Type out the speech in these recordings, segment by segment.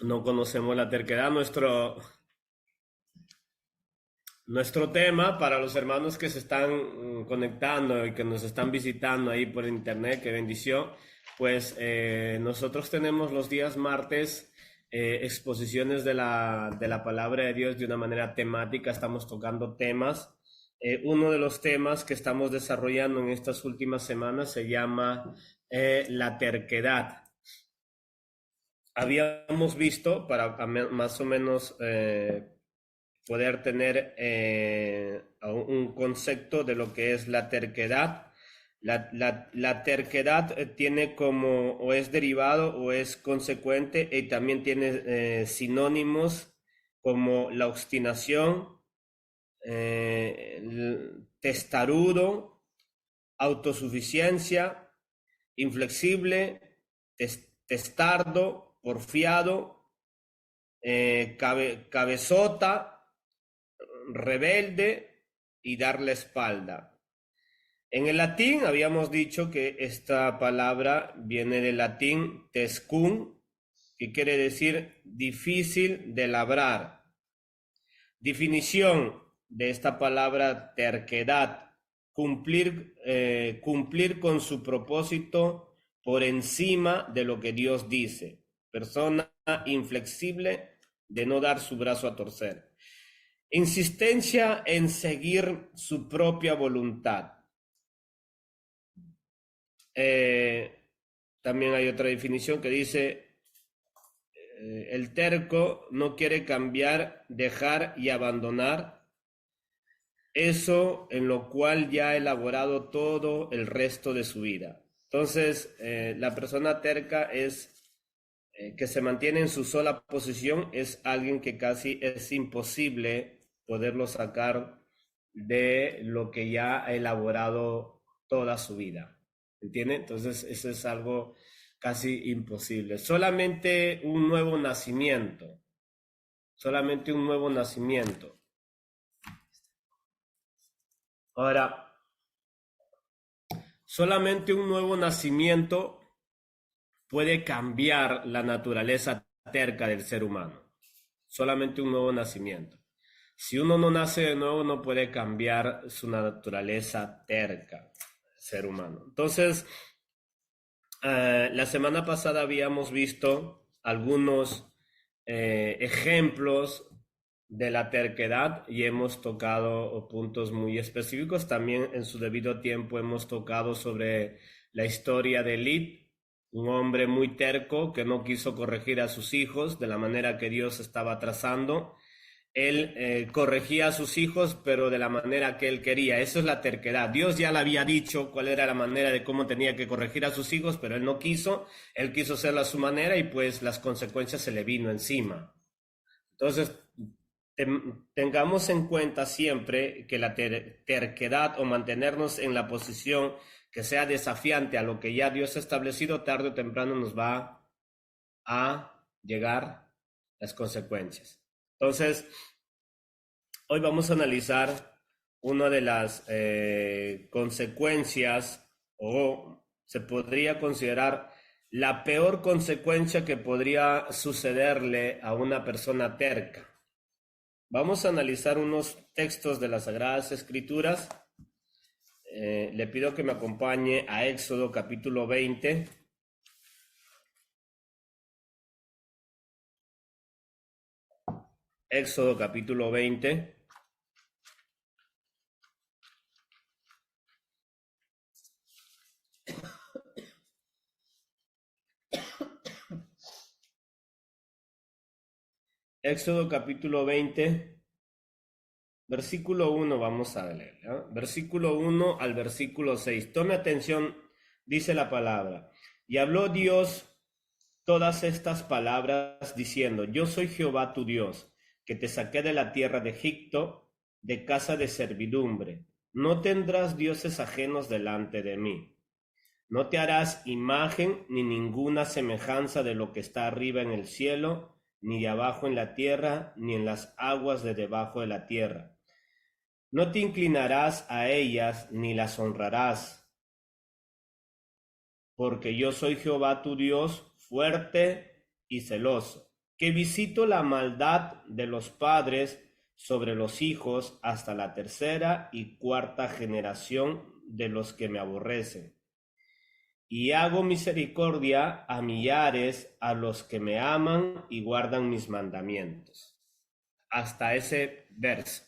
No conocemos la terquedad. Nuestro tema para los hermanos que se están conectando y que nos están visitando ahí por internet, qué bendición, pues nosotros tenemos los días martes exposiciones de la palabra de Dios de una manera temática, estamos tocando temas. Uno de los temas que estamos desarrollando en estas últimas semanas se llama la terquedad. Habíamos visto, para más o menos poder tener un concepto de lo que es la terquedad. La terquedad tiene como, o es derivado o es consecuente, y también tiene sinónimos como la obstinación, el testarudo, autosuficiencia, inflexible, testardo, porfiado, cabezota, rebelde y dar la espalda. En el latín habíamos dicho que esta palabra viene del latín tescum, que quiere decir difícil de labrar. Definición de esta palabra terquedad: cumplir con su propósito por encima de lo que Dios dice. Persona inflexible de no dar su brazo a torcer. Insistencia en seguir su propia voluntad. Eh, También hay otra definición que dice, el terco no quiere cambiar, dejar y abandonar eso en lo cual ya ha elaborado todo el resto de su vida. Entonces, la persona terca es que se mantiene en su sola posición, es alguien que casi es imposible poderlo sacar de lo que ya ha elaborado toda su vida. ¿Entiende? Entonces, eso es algo casi imposible. Solamente un nuevo nacimiento. Ahora, solamente un nuevo nacimiento puede cambiar la naturaleza terca del ser humano. Solamente un nuevo nacimiento. Si uno no nace de nuevo, no puede cambiar su naturaleza terca del ser humano. Entonces, la semana pasada habíamos visto algunos ejemplos de la terquedad y hemos tocado puntos muy específicos. También en su debido tiempo hemos tocado sobre la historia de Lid, un hombre muy terco que no quiso corregir a sus hijos de la manera que Dios estaba trazando. Él corregía a sus hijos, pero de la manera que él quería. Eso es la terquedad. Dios ya le había dicho cuál era la manera de cómo tenía que corregir a sus hijos, pero él no quiso. Él quiso hacerlo a su manera y pues las consecuencias se le vino encima. Entonces, tengamos en cuenta siempre que la terquedad o mantenernos en la posición que sea desafiante a lo que ya Dios ha establecido, tarde o temprano nos va a llegar las consecuencias. Entonces, hoy vamos a analizar una de las consecuencias, o se podría considerar la peor consecuencia que podría sucederle a una persona terca. Vamos a analizar unos textos de las Sagradas Escrituras. Le pido que me acompañe a Éxodo capítulo 20. Éxodo capítulo 20. Éxodo capítulo 20, versículo 1 vamos a leer, ¿no? Versículo 1 al versículo 6. Tome atención, dice la palabra. Y habló Dios todas estas palabras diciendo, yo soy Jehová tu Dios, que te saqué de la tierra de Egipto, de casa de servidumbre. No tendrás dioses ajenos delante de mí. No te harás imagen ni ninguna semejanza de lo que está arriba en el cielo, ni de abajo en la tierra, ni en las aguas de debajo de la tierra. No te inclinarás a ellas, ni las honrarás, porque yo soy Jehová tu Dios, fuerte y celoso, que visito la maldad de los padres sobre los hijos hasta la tercera y cuarta generación de los que me aborrecen. Y hago misericordia a millares a los que me aman y guardan mis mandamientos. Hasta ese verso.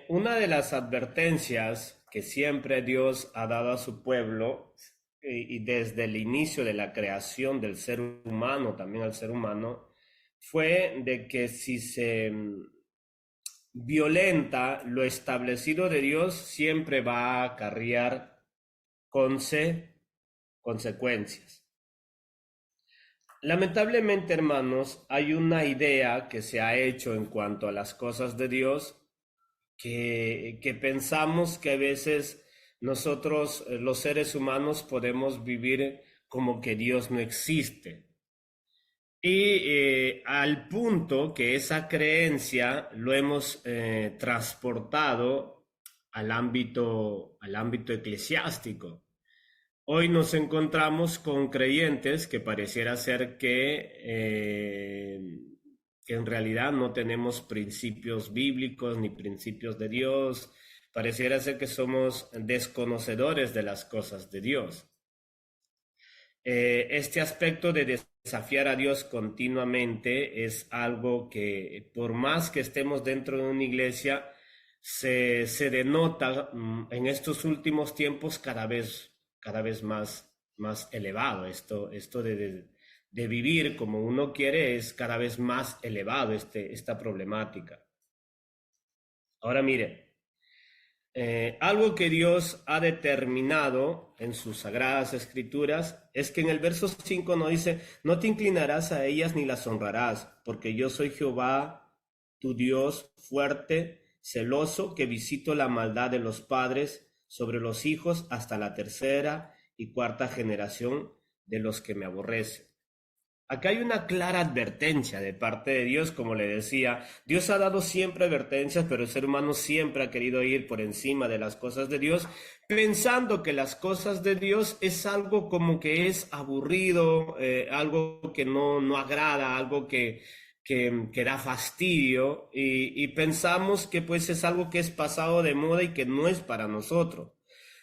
Una de las advertencias que siempre Dios ha dado a su pueblo, y desde el inicio de la creación del ser humano, también al ser humano, fue de que si se violenta lo establecido de Dios, siempre va a acarrear consecuencias. Lamentablemente, hermanos, hay una idea que se ha hecho en cuanto a las cosas de Dios que pensamos que a veces nosotros, los seres humanos, podemos vivir como que Dios no existe. Y al punto que esa creencia lo hemos transportado al ámbito eclesiástico. Hoy nos encontramos con creyentes que pareciera ser que en realidad no tenemos principios bíblicos ni principios de Dios. Pareciera ser que somos desconocedores de las cosas de Dios. Este aspecto de desafiar a Dios continuamente es algo que, por más que estemos dentro de una iglesia, se denota en estos últimos tiempos cada vez más elevado. Esto de vivir como uno quiere es cada vez más elevado, esta problemática. Ahora mire, algo que Dios ha determinado en sus sagradas escrituras es que en el verso 5 nos dice: no te inclinarás a ellas ni las honrarás, porque yo soy Jehová, tu Dios, fuerte, celoso, que visito la maldad de los padres sobre los hijos hasta la tercera y cuarta generación de los que me aborrecen. Acá hay una clara advertencia de parte de Dios, como le decía. Dios ha dado siempre advertencias, pero el ser humano siempre ha querido ir por encima de las cosas de Dios, pensando que las cosas de Dios es algo como que es aburrido, algo que no agrada, algo que da fastidio, y pensamos que pues es algo que es pasado de moda y que no es para nosotros.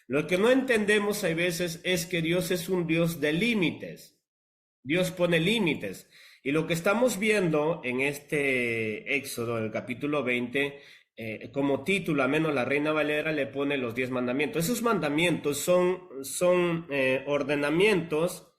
Lo que no entendemos a veces es que Dios es un Dios de límites. Dios pone límites. Y lo que estamos viendo en este Éxodo, en el capítulo 20, como título, a menos la Reina Valera le pone los 10 mandamientos. Esos mandamientos son ordenamientos,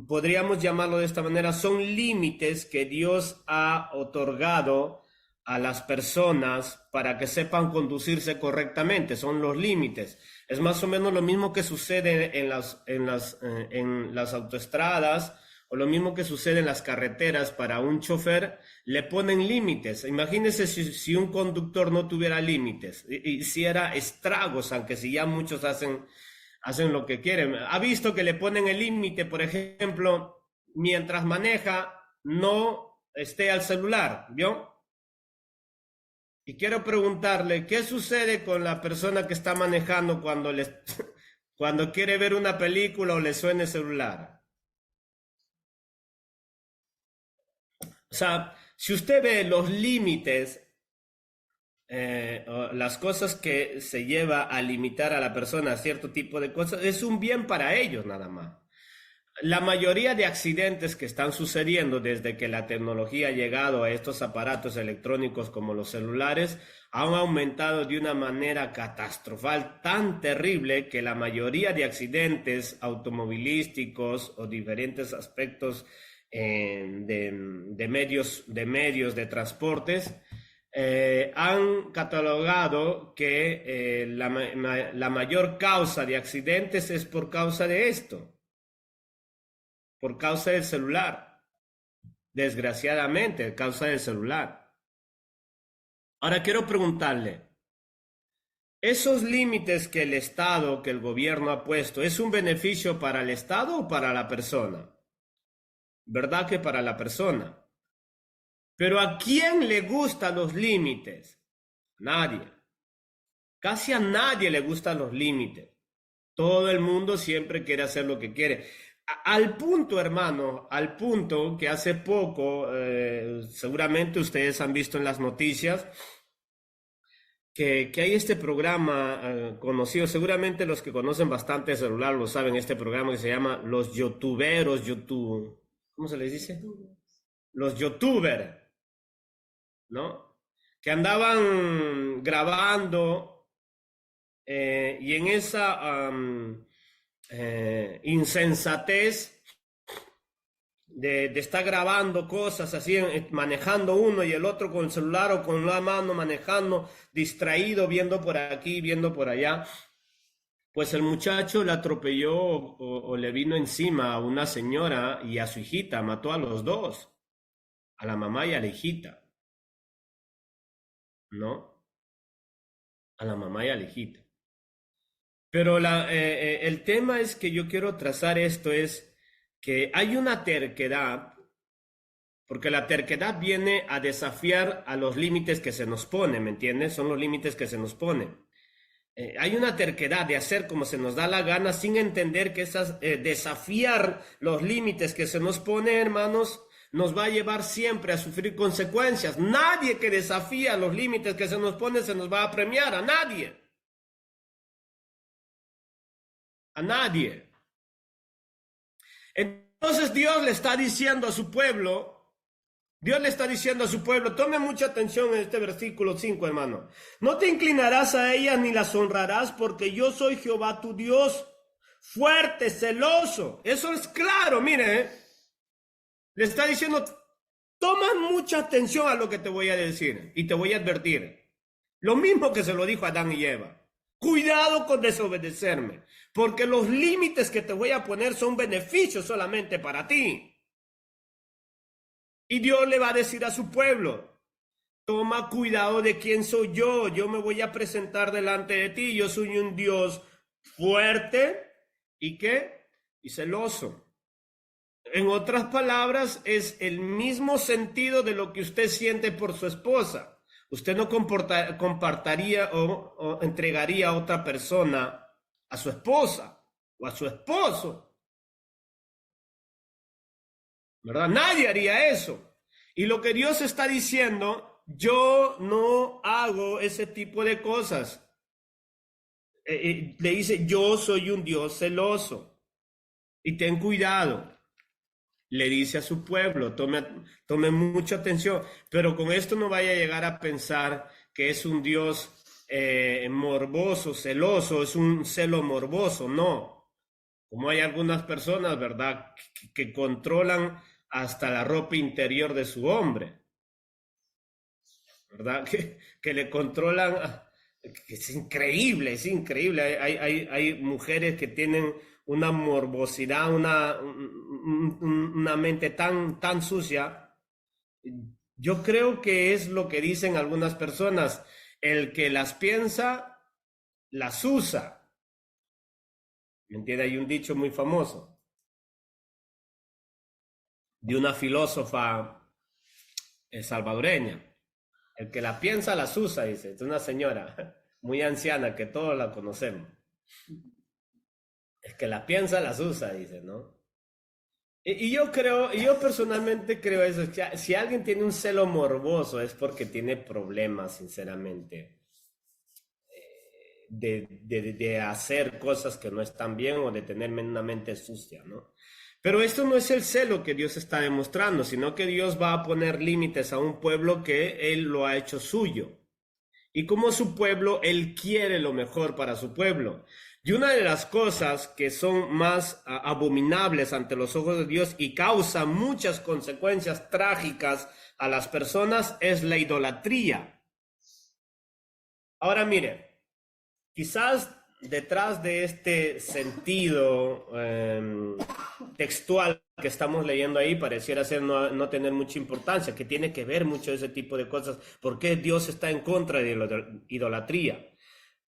podríamos llamarlo de esta manera, son límites que Dios ha otorgado a las personas para que sepan conducirse correctamente. Son los límites. Es más o menos lo mismo que sucede en las autoestradas, o lo mismo que sucede en las carreteras. Para un chofer le ponen límites. Imagínense si un conductor no tuviera límites, hiciera estragos, aunque si ya muchos hacen lo que quieren. Ha visto que le ponen el límite, por ejemplo, mientras maneja, no esté al celular, ¿vio? Y quiero preguntarle, ¿qué sucede con la persona que está manejando cuando quiere ver una película o le suena el celular? O sea, si usted ve los límites, o las cosas que se lleva a limitar a la persona a cierto tipo de cosas, es un bien para ellos nada más. La mayoría de accidentes que están sucediendo desde que la tecnología ha llegado a estos aparatos electrónicos como los celulares han aumentado de una manera catastrófica, tan terrible que la mayoría de accidentes automovilísticos o diferentes aspectos de medios de transportes han catalogado que la mayor causa de accidentes es por causa de esto. Por causa del celular, desgraciadamente, por causa del celular. Ahora quiero preguntarle, ¿esos límites que el Estado, que el gobierno ha puesto, es un beneficio para el Estado o para la persona? ¿Verdad que para la persona? Pero ¿a quién le gustan los límites? Nadie. Casi a nadie le gustan los límites. Todo el mundo siempre quiere hacer lo que quiere. Al punto, hermano, al punto que hace poco, seguramente ustedes han visto en las noticias, que hay este programa conocido, seguramente los que conocen bastante celular lo saben, este programa que se llama Los YouTuberos, YouTube, ¿cómo se les dice? Los YouTubers, ¿no? Que andaban grabando y en esa insensatez de estar grabando cosas así, manejando uno y el otro con el celular o con la mano manejando, distraído, viendo por aquí, viendo por allá, pues el muchacho le atropelló o le vino encima a una señora y a su hijita, mató a los dos, a la mamá y a la hijita, ¿no? A la mamá y a la hijita. Pero el tema es que yo quiero trazar esto es que hay una terquedad, porque la terquedad viene a desafiar a los límites que se nos ponen, ¿me entiendes? Son los límites que se nos ponen. Hay una terquedad de hacer como se nos da la gana sin entender que desafiar los límites que se nos ponen, hermanos, nos va a llevar siempre a sufrir consecuencias. Nadie que desafía los límites que se nos ponen se nos va a premiar, a nadie. A nadie. Entonces Dios le está diciendo a su pueblo, tome mucha atención en este versículo 5, hermano. No te inclinarás a ellas ni las honrarás, porque yo soy Jehová tu Dios, fuerte, celoso. Eso es claro, mire. Le está diciendo, toma mucha atención a lo que te voy a decir y te voy a advertir. Lo mismo que se lo dijo a Adán y Eva. Cuidado con desobedecerme, porque los límites que te voy a poner son beneficios solamente para ti. Y Dios le va a decir a su pueblo, toma cuidado de quién soy yo me voy a presentar delante de ti, yo soy un Dios fuerte, ¿y qué? Y celoso. En otras palabras, es el mismo sentido de lo que usted siente por su esposa. Usted no compartiría o entregaría a otra persona a su esposa o a su esposo, ¿verdad? Nadie haría eso. Y lo que Dios está diciendo, yo no hago ese tipo de cosas. Le dice, yo soy un Dios celoso y ten cuidado. Le dice a su pueblo, tome mucha atención, pero con esto no vaya a llegar a pensar que es un Dios morboso, celoso, es un celo morboso, no. Como hay algunas personas, ¿verdad?, que controlan hasta la ropa interior de su hombre, ¿verdad? Que le controlan, que es increíble, es increíble. Hay mujeres que tienen una morbosidad, una mente tan sucia. Yo creo que es lo que dicen algunas personas, el que las piensa, las usa. ¿Me entiende? Hay un dicho muy famoso de una filósofa salvadoreña. El que la piensa, las usa, dice. Es una señora muy anciana que todos la conocemos. El que la piensa, las usa, dice, ¿no? Y yo personalmente creo eso. Si alguien tiene un celo morboso es porque tiene problemas, sinceramente, de hacer cosas que no están bien o de tener una mente sucia, ¿no? Pero esto no es el celo que Dios está demostrando, sino que Dios va a poner límites a un pueblo que Él lo ha hecho suyo. Y como su pueblo, Él quiere lo mejor para su pueblo. Y una de las cosas que son más abominables ante los ojos de Dios y causa muchas consecuencias trágicas a las personas es la idolatría. Ahora mire, quizás detrás de este sentido textual que estamos leyendo ahí pareciera ser no tener mucha importancia, que tiene que ver mucho ese tipo de cosas. ¿Por qué Dios está en contra de la idolatría?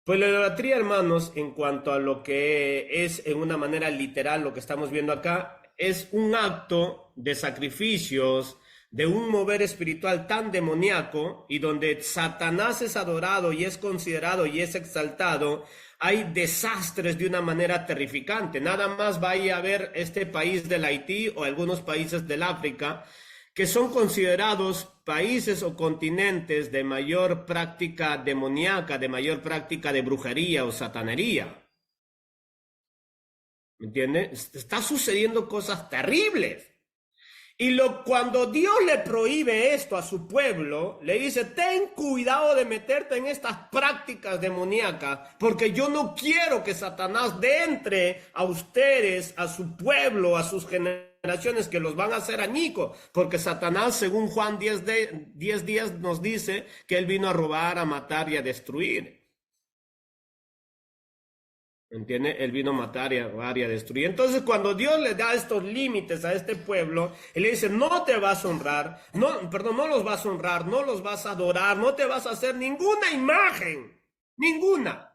Pues la idolatría, hermanos, en cuanto a lo que es en una manera literal lo que estamos viendo acá, es un acto de sacrificios, de un mover espiritual tan demoníaco y donde Satanás es adorado y es considerado y es exaltado hay desastres de una manera terrificante. Nada más vaya a ver este país del Haití o algunos países del África que son considerados países o continentes de mayor práctica demoníaca, de mayor práctica de brujería o satanería. ¿Me entiendes? Está sucediendo cosas terribles. Cuando Dios le prohíbe esto a su pueblo, le dice, ten cuidado de meterte en estas prácticas demoníacas, porque yo no quiero que Satanás entre a ustedes, a su pueblo, a sus generaciones, que los van a hacer añicos, porque Satanás, según Juan 10:10 nos dice que él vino a robar, a matar y a destruir. ¿Entiende? Él vino a matar y a robar y a destruir. Entonces, cuando Dios le da estos límites a este pueblo, Él le dice, no te vas a honrar, no los vas a honrar, no los vas a adorar, no te vas a hacer ninguna imagen, ninguna,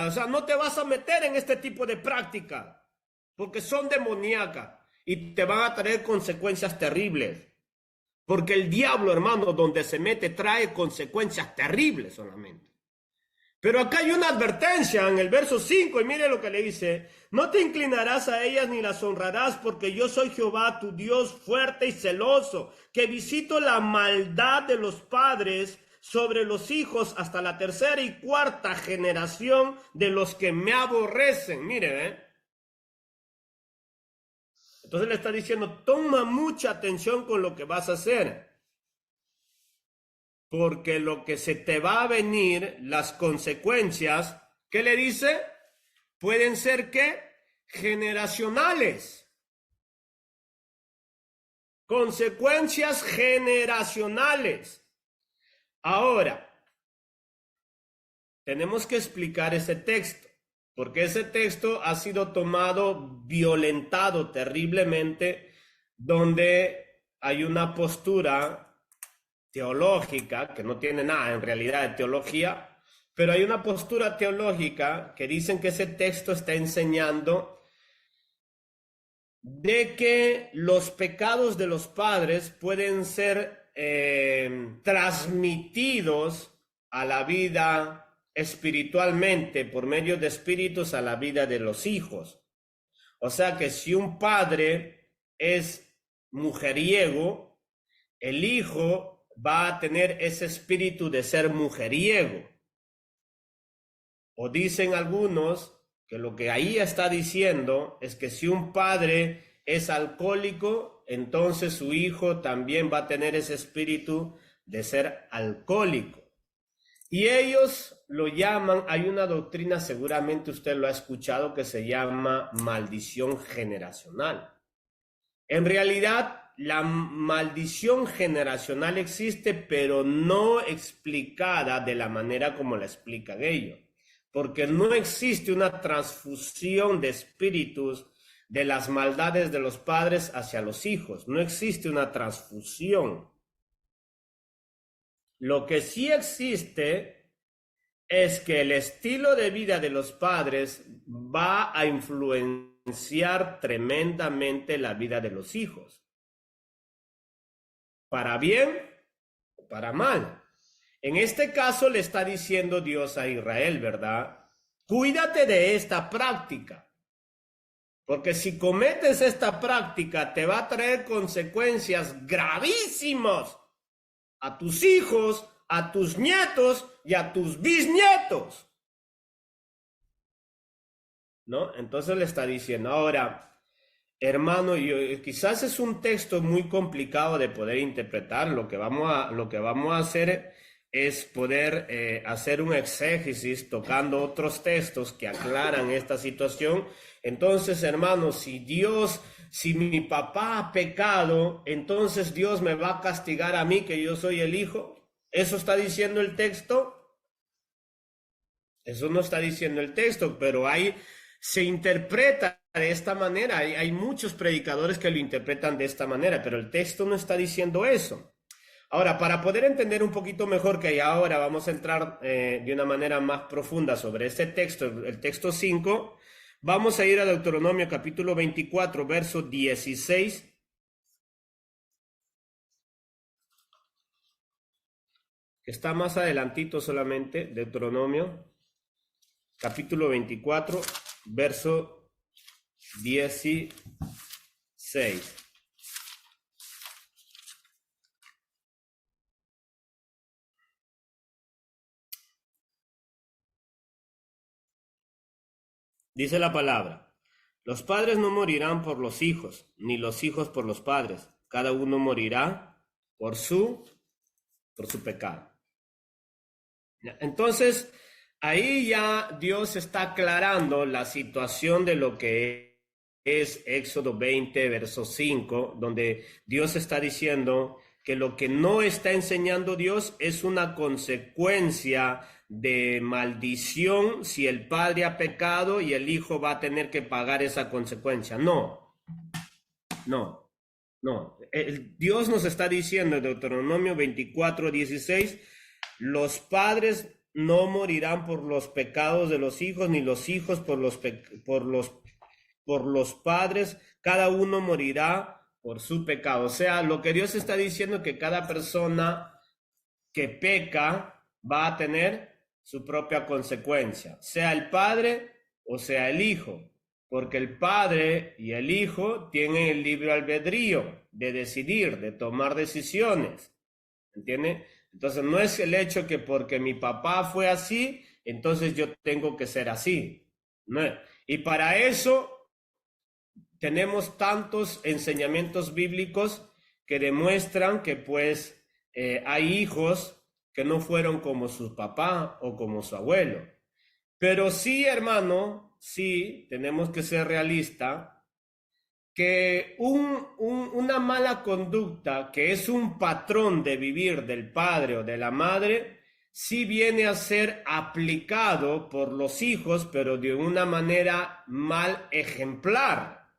o sea, no te vas a meter en este tipo de práctica, porque son demoníacas y te van a traer consecuencias terribles. Porque el diablo, hermano, donde se mete, trae consecuencias terribles solamente. Pero acá hay una advertencia en el verso 5 y mire lo que le dice, no te inclinarás a ellas ni las honrarás porque yo soy Jehová tu Dios fuerte y celoso, que visito la maldad de los padres sobre los hijos hasta la tercera y cuarta generación de los que me aborrecen. Mire, Entonces le está diciendo, toma mucha atención con lo que vas a hacer. Porque lo que se te va a venir, las consecuencias, ¿qué le dice? Pueden ser ¿qué? Generacionales. Consecuencias generacionales. Ahora, tenemos que explicar ese texto, porque ese texto ha sido tomado, violentado terriblemente, donde hay una postura teológica, que no tiene nada en realidad de teología, pero hay una postura teológica que dicen que ese texto está enseñando de que los pecados de los padres pueden ser transmitidos a la vida espiritualmente por medio de espíritus a la vida de los hijos. O sea que si un padre es mujeriego, el hijo va a tener ese espíritu de ser mujeriego. O dicen algunos que lo que ahí está diciendo es que si un padre es alcohólico, entonces su hijo también va a tener ese espíritu de ser alcohólico. Y ellos lo llaman, hay una doctrina, seguramente usted lo ha escuchado, que se llama maldición generacional. En realidad, la maldición generacional existe, pero no explicada de la manera como la explican ellos, porque no existe una transfusión de espíritus de las maldades de los padres hacia los hijos, no existe una transfusión. Lo que sí existe es que el estilo de vida de los padres va a influenciar tremendamente la vida de los hijos. Para bien o para mal. En este caso le está diciendo Dios a Israel, ¿verdad? Cuídate de esta práctica, porque si cometes esta práctica te va a traer consecuencias gravísimas a tus hijos, a tus nietos y a tus bisnietos. ¿No? Entonces le está diciendo, ahora, hermano, quizás es un texto muy complicado de poder interpretar. Lo que vamos a hacer es poder hacer un exégesis tocando otros textos que aclaran esta situación. Entonces, hermano, si mi papá ha pecado, entonces Dios me va a castigar a mí, que yo soy el hijo. ¿Eso está diciendo el texto? Eso no está diciendo el texto, pero se interpreta de esta manera. Hay muchos predicadores que lo interpretan de esta manera, pero el texto no está diciendo eso. Ahora, para poder entender un poquito mejor, que ahora vamos a entrar de una manera más profunda sobre este texto, el texto 5, vamos a ir a Deuteronomio capítulo 24, verso 16, que está más adelantito solamente, Deuteronomio, capítulo 24, verso 16. Dice la palabra: los padres no morirán por los hijos, ni los hijos por los padres. Cada uno morirá por su pecado. Entonces, ahí ya Dios está aclarando la situación de lo que es Éxodo 20, verso 5, donde Dios está diciendo que lo que no está enseñando Dios es una consecuencia de maldición si el padre ha pecado y el hijo va a tener que pagar esa consecuencia. No, no, no. Dios nos está diciendo en Deuteronomio 24, 16, los padres no morirán por los pecados de los hijos, ni los hijos por los padres, cada uno morirá por su pecado. O sea, lo que Dios está diciendo es que cada persona que peca va a tener su propia consecuencia, sea el padre o sea el hijo, porque el padre y el hijo tienen el libre albedrío de decidir, de tomar decisiones, ¿entiende? Entonces no es el hecho que porque mi papá fue así, entonces yo tengo que ser así, ¿no? Y para eso tenemos tantos enseñamientos bíblicos que demuestran que pues hay hijos que no fueron como su papá o como su abuelo. Pero sí, hermano, sí, tenemos que ser realistas, que una mala conducta, que es un patrón de vivir del padre o de la madre, sí viene a ser aplicado por los hijos, pero de una manera mal ejemplar.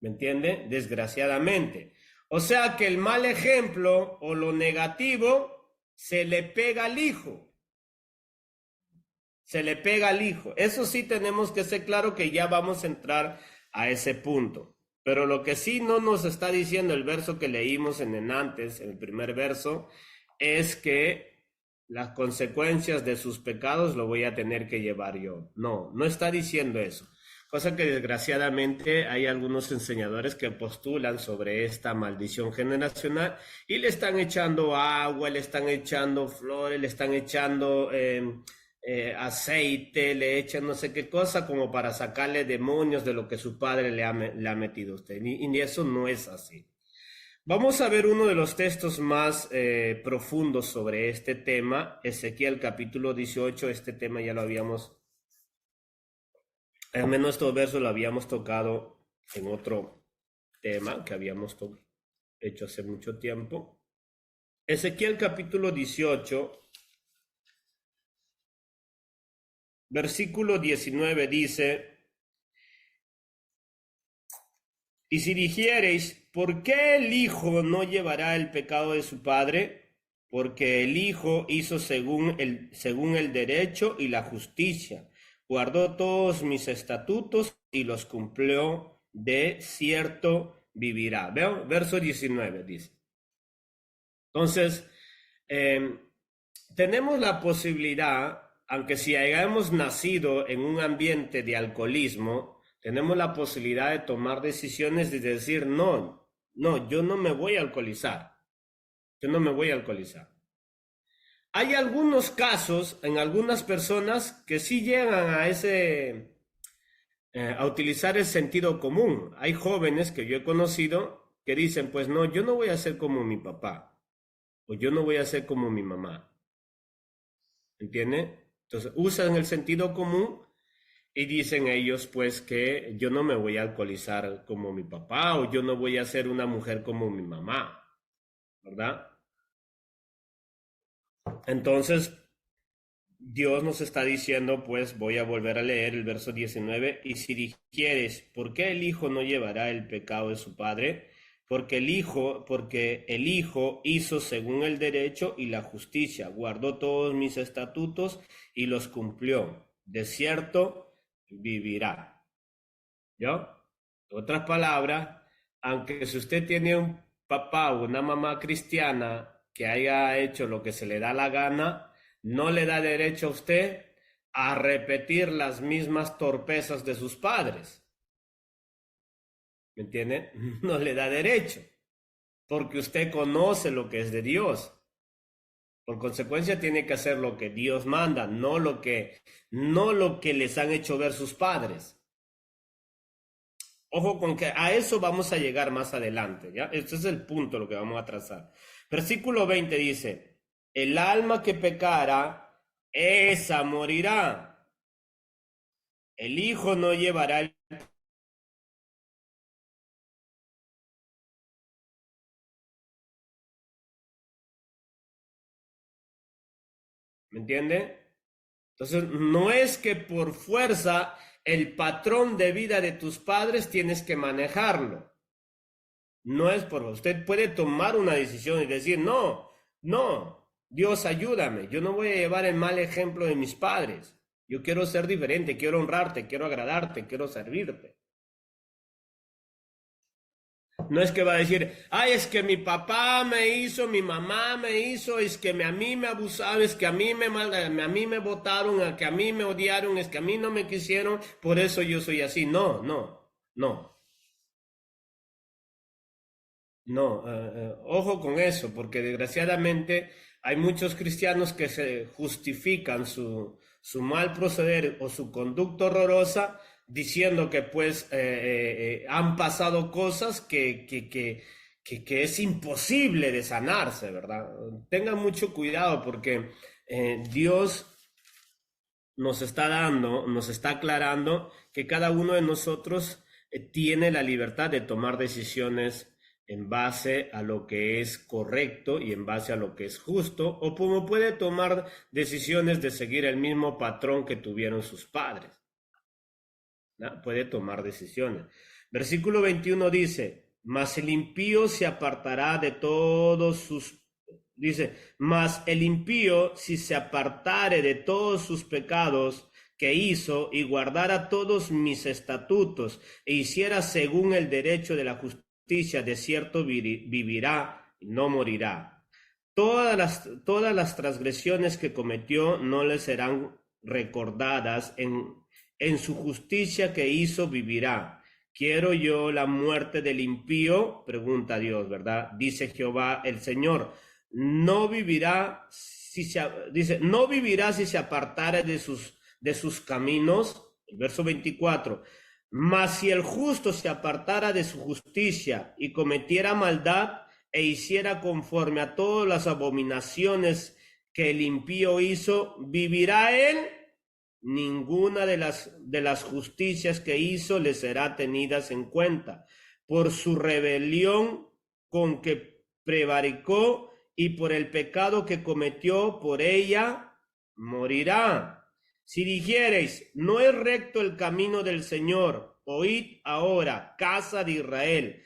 ¿Me entiende? Desgraciadamente. O sea que el mal ejemplo o lo negativo se le pega al hijo. Se le pega al hijo. Eso sí tenemos que ser claro que ya vamos a entrar a ese punto. Pero lo que sí no nos está diciendo el verso que leímos en el primer verso, es que las consecuencias de sus pecados lo voy a tener que llevar yo. No, no está diciendo eso. Cosa que desgraciadamente hay algunos enseñadores que postulan sobre esta maldición generacional y le están echando agua, le están echando flores, le están echando aceite, le echan no sé qué cosa como para sacarle demonios de lo que su padre le ha metido a usted. Y eso no es así. Vamos a ver uno de los textos más profundos sobre este tema, Ezequiel capítulo 18. Este tema ya lo habíamos, al menos estos versos lo habíamos tocado en otro tema que habíamos hecho hace mucho tiempo. Ezequiel capítulo 18, versículo 19 dice: y si dijereis, ¿por qué el hijo no llevará el pecado de su padre? Porque el hijo hizo según el derecho y la justicia, guardó todos mis estatutos y los cumplió, de cierto vivirá. ¿Veo? Verso 19 dice. Entonces, tenemos la posibilidad, aunque si hayamos nacido en un ambiente de alcoholismo, tenemos la posibilidad de tomar decisiones y decir, no, no, yo no me voy a alcoholizar. Yo no me voy a alcoholizar. Hay algunos casos en algunas personas que sí llegan a utilizar el sentido común. Hay jóvenes que yo he conocido que dicen, pues no, yo no voy a ser como mi papá, o yo no voy a ser como mi mamá. ¿Entiende? Entonces usan el sentido común y dicen ellos pues que yo no me voy a alcoholizar como mi papá, o yo no voy a ser una mujer como mi mamá, ¿verdad? Entonces Dios nos está diciendo, pues voy a volver a leer el verso 19, y si dijeres, ¿por qué el hijo no llevará el pecado de su padre? Porque el hijo hizo según el derecho y la justicia, guardó todos mis estatutos y los cumplió. De cierto vivirá. ¿Yo? En otras palabras, aunque si usted tiene un papá o una mamá cristiana que haya hecho lo que se le da la gana, no le da derecho a usted a repetir las mismas torpezas de sus padres. ¿Me entiende? No le da derecho, porque usted conoce lo que es de Dios. Por consecuencia tiene que hacer lo que Dios manda, no lo que les han hecho ver sus padres. Ojo con que a eso vamos a llegar más adelante, ¿ya? Este es el punto, lo que vamos a trazar. Versículo 20 dice, el alma que pecara, esa morirá. El hijo no llevará el... ¿Me entiende? Entonces, no es que por fuerza el patrón de vida de tus padres tienes que manejarlo. No es por... Usted puede tomar una decisión y decir, no, no, Dios ayúdame, yo no voy a llevar el mal ejemplo de mis padres. Yo quiero ser diferente, quiero honrarte, quiero agradarte, quiero servirte. No es que va a decir, ay, es que mi papá me hizo, mi mamá me hizo, es que a mí me abusaron, es que a mí me votaron, que a mí me odiaron, es que a mí no me quisieron, por eso yo soy así. No, no, no. No, ojo con eso, porque desgraciadamente hay muchos cristianos que se justifican su mal proceder o su conducta horrorosa diciendo que pues han pasado cosas que es imposible de sanarse, ¿verdad? Tengan mucho cuidado porque Dios nos está aclarando que cada uno de nosotros tiene la libertad de tomar decisiones en base a lo que es correcto y en base a lo que es justo, o como puede tomar decisiones de seguir el mismo patrón que tuvieron sus padres, ¿no? Puede tomar decisiones. Versículo 21 dice, mas el impío se apartará de todos sus... Dice, mas el impío, si se apartare de todos sus pecados que hizo y guardara todos mis estatutos e hiciera según el derecho de la justicia, de cierto vivirá y no morirá. Todas las transgresiones que cometió no le serán recordadas, en su justicia que hizo vivirá. ¿Quiero yo la muerte del impío? Pregunta Dios, ¿verdad? Dice Jehová el Señor. No vivirá dice, no vivirá si se apartare de sus caminos. El verso 24. Mas si el justo se apartara de su justicia y cometiera maldad e hiciera conforme a todas las abominaciones que el impío hizo, ¿vivirá él? Ninguna de las justicias que hizo le será tenidas en cuenta. Por su rebelión con que prevaricó y por el pecado que cometió, por ella morirá. Si dijereis, no es recto el camino del Señor, oíd ahora, casa de Israel,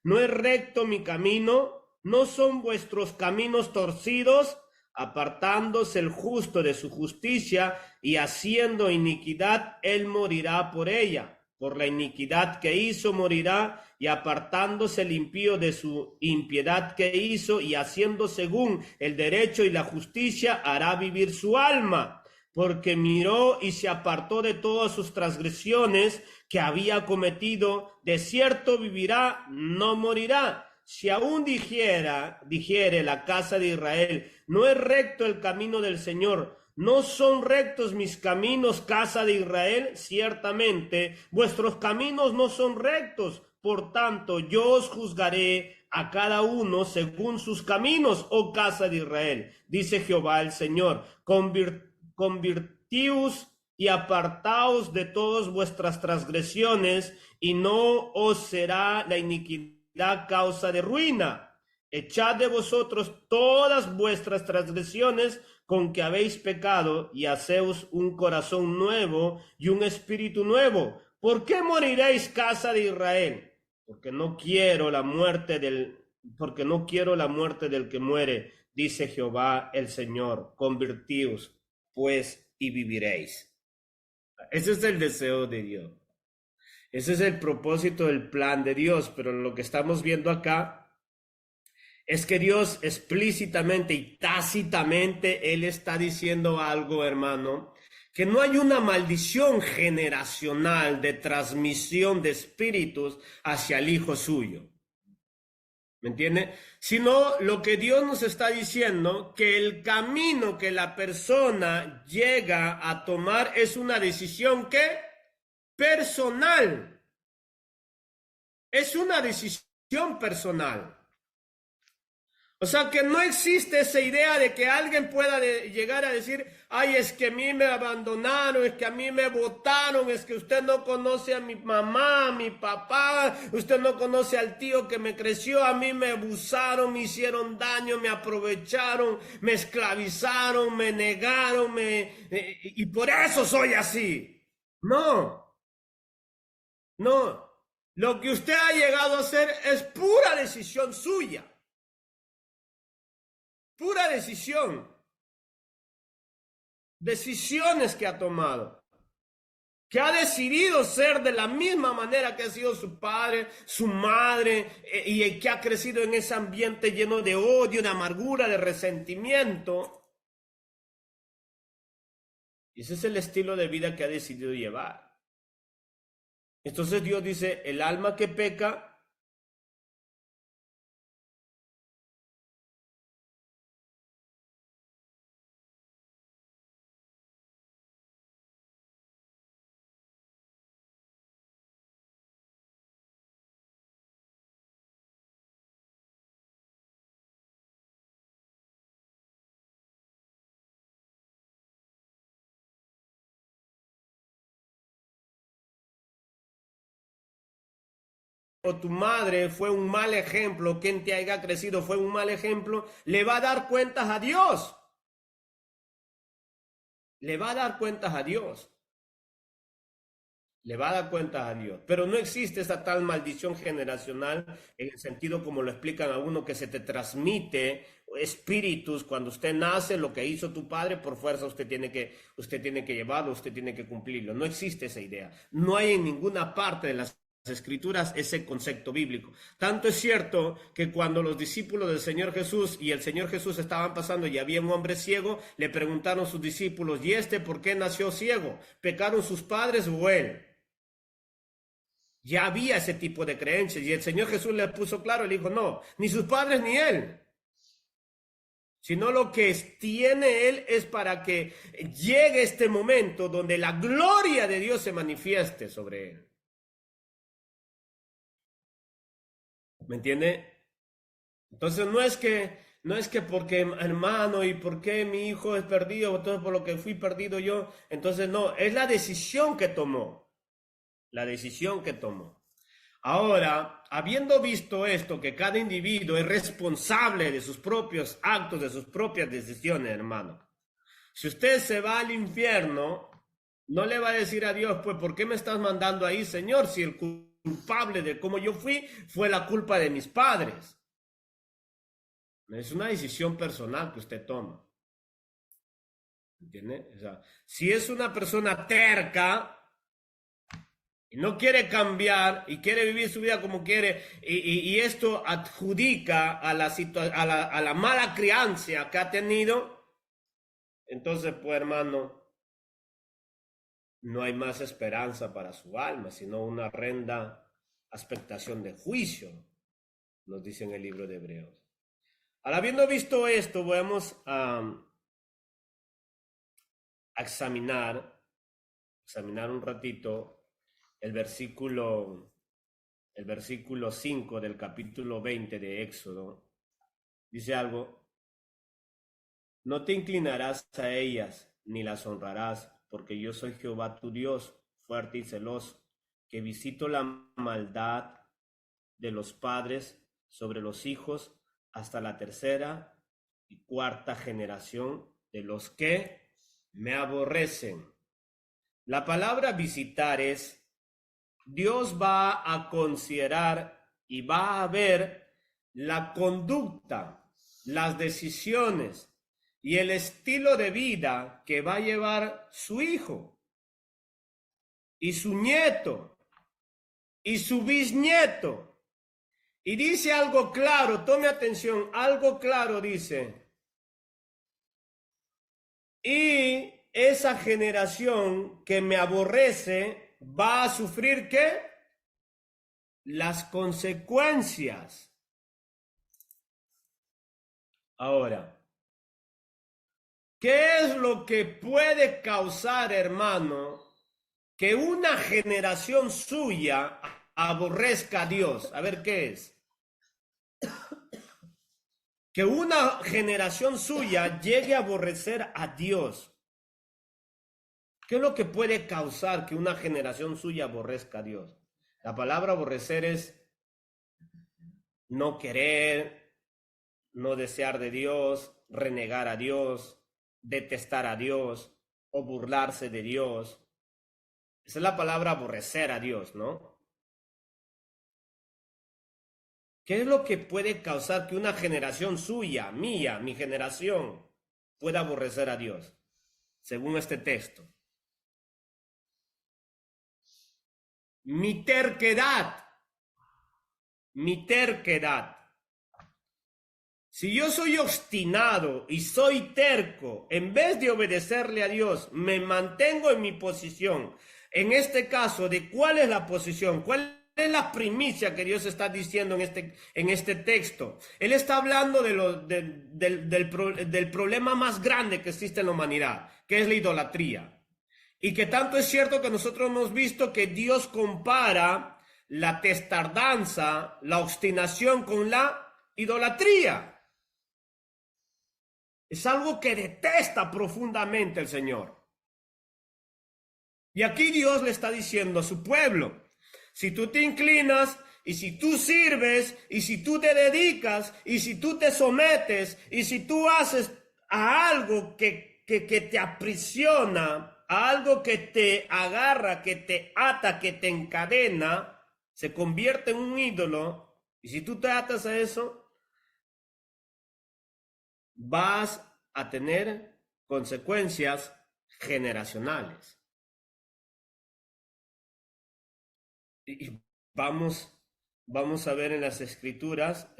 no es recto mi camino, no son vuestros caminos torcidos, apartándose el justo de su justicia y haciendo iniquidad, él morirá por ella. Por la iniquidad que hizo morirá, y apartándose el impío de su impiedad que hizo y haciendo según el derecho y la justicia, hará vivir su alma, porque miró y se apartó de todas sus transgresiones que había cometido. De cierto vivirá, no morirá. Si aún dijere la casa de Israel, no es recto el camino del Señor, ¿no son rectos mis caminos, casa de Israel? Ciertamente, vuestros caminos no son rectos. Por tanto, yo os juzgaré a cada uno según sus caminos, oh casa de Israel. Dice Jehová el Señor, convirtíos y apartaos de todas vuestras transgresiones, y no os será la iniquidad causa de ruina. Echad de vosotros todas vuestras transgresiones con que habéis pecado, y haceos un corazón nuevo y un espíritu nuevo. ¿Por qué moriréis, casa de Israel? Porque no quiero la muerte del que muere, dice Jehová el Señor. Convertíos, pues, y viviréis. Ese es el deseo de Dios. Ese es el propósito del plan de Dios, pero lo que estamos viendo acá Es que Dios explícitamente y tácitamente, Él está diciendo algo, hermano, que no hay una maldición generacional de transmisión de espíritus hacia el hijo suyo. ¿Me entiende? Sino lo que Dios nos está diciendo, que el camino que la persona llega a tomar es una decisión que personal. Es una decisión personal. O sea que no existe esa idea de que alguien pueda llegar a decir, ay, es que a mí me abandonaron, es que a mí me botaron, es que usted no conoce a mi mamá, a mi papá, usted no conoce al tío que me creció, a mí me abusaron, me hicieron daño, me aprovecharon, me esclavizaron, me negaron, y por eso soy así. No, no. Lo que usted ha llegado a hacer es pura decisión suya. Pura decisión. Decisiones que ha tomado. Que ha decidido ser de la misma manera que ha sido su padre, su madre, y que ha crecido en ese ambiente lleno de odio, de amargura, de resentimiento. Y ese es el estilo de vida que ha decidido llevar. Entonces Dios dice, el alma que peca, o tu madre fue un mal ejemplo, quien te haya crecido fue un mal ejemplo, le va a dar cuentas a Dios. Le va a dar cuentas a Dios. Le va a dar cuentas a Dios. Pero no existe esa tal maldición generacional en el sentido como lo explican algunos, que se te transmite espíritus cuando usted nace, lo que hizo tu padre, por fuerza usted tiene que llevarlo, usted tiene que cumplirlo. No existe esa idea. No hay en ninguna parte de las escrituras ese concepto bíblico. Tanto es cierto que cuando los discípulos del Señor Jesús y el Señor Jesús estaban pasando y había un hombre ciego, le preguntaron sus discípulos, ¿y este por qué nació ciego? ¿Pecaron sus padres o él? Ya había ese tipo de creencias y el Señor Jesús le puso claro, le dijo, no, ni sus padres ni él, sino lo que tiene él es para que llegue este momento donde la gloria de Dios se manifieste sobre él. ¿Me entiende? Entonces no es que porque hermano y por qué mi hijo es perdido, entonces por lo que fui perdido yo, entonces no, es la decisión que tomó, la decisión que tomó. Ahora, habiendo visto esto, que cada individuo es responsable de sus propios actos, de sus propias decisiones, hermano. Si usted se va al infierno, no le va a decir a Dios, pues, ¿por qué me estás mandando ahí, Señor? Si el culpable de cómo yo fui fue la culpa de mis padres. Es una decisión personal que usted toma. ¿Entiende? O sea, si es una persona terca y no quiere cambiar y quiere vivir su vida como quiere y esto adjudica a a la mala crianza que ha tenido, entonces, pues hermano, no hay más esperanza para su alma, sino una horrenda expectación de juicio, nos dice en el libro de Hebreos. Ahora, habiendo visto esto, vamos a examinar un ratito el versículo 5 del capítulo 20 de Éxodo. Dice algo, no te inclinarás a ellas ni las honrarás, porque yo soy Jehová tu Dios, fuerte y celoso, que visito la maldad de los padres sobre los hijos hasta la tercera y cuarta generación de los que me aborrecen. La palabra visitar es, Dios va a considerar y va a ver la conducta, las decisiones y el estilo de vida que va a llevar su hijo y su nieto y su bisnieto Y dice algo claro, tome atención, algo claro dice. Y esa generación que me aborrece va a sufrir ¿qué? Las consecuencias. Ahora, ¿qué es lo que puede causar, hermano, que una generación suya aborrezca a Dios? A ver, ¿qué es? Que una generación suya llegue a aborrecer a Dios. ¿Qué es lo que puede causar que una generación suya aborrezca a Dios? La palabra aborrecer es no querer, no desear de Dios, renegar a Dios, detestar a Dios o burlarse de Dios. Esa es la palabra aborrecer a Dios, ¿no? ¿Qué es lo que puede causar que una generación suya, mía, mi generación, pueda aborrecer a Dios? Según este texto. Mi terquedad. Mi terquedad. Si yo soy obstinado y soy terco, en vez de obedecerle a Dios, me mantengo en mi posición. En este caso, ¿de cuál es la posición? ¿Cuál es la primicia que Dios está diciendo en este texto? Él está hablando del problema más grande que existe en la humanidad, que es la idolatría. Y que tanto es cierto que nosotros hemos visto que Dios compara la testardanza, la obstinación con la idolatría. Es algo que detesta profundamente el Señor. Y aquí Dios le está diciendo a su pueblo, si tú te inclinas y si tú sirves y si tú te dedicas y si tú te sometes y si tú haces a algo que te aprisiona, a algo que te agarra, que te ata, que te encadena, se convierte en un ídolo, y si tú te atas a eso, vas a tener consecuencias generacionales. Y vamos a ver en las escrituras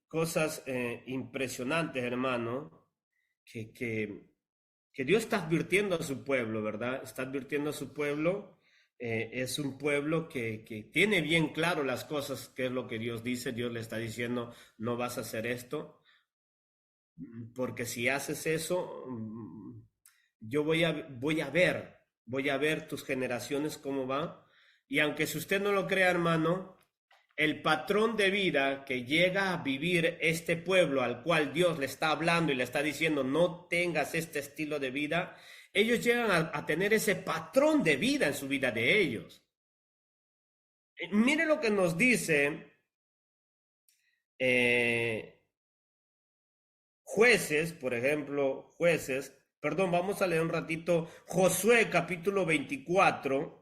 cosas impresionantes, hermano, que Dios está advirtiendo a su pueblo, ¿verdad? Está advirtiendo a su pueblo. Es un pueblo que tiene bien claro las cosas, qué es lo que Dios dice. Dios le está diciendo, no vas a hacer esto, porque si haces eso, yo voy a ver tus generaciones cómo va. Y aunque si usted no lo crea, hermano, el patrón de vida que llega a vivir este pueblo al cual Dios le está hablando y le está diciendo no tengas este estilo de vida, ellos llegan a tener ese patrón de vida en su vida de ellos. Mire lo que nos dice Jueces, por ejemplo, vamos a leer un ratito Josué capítulo 24.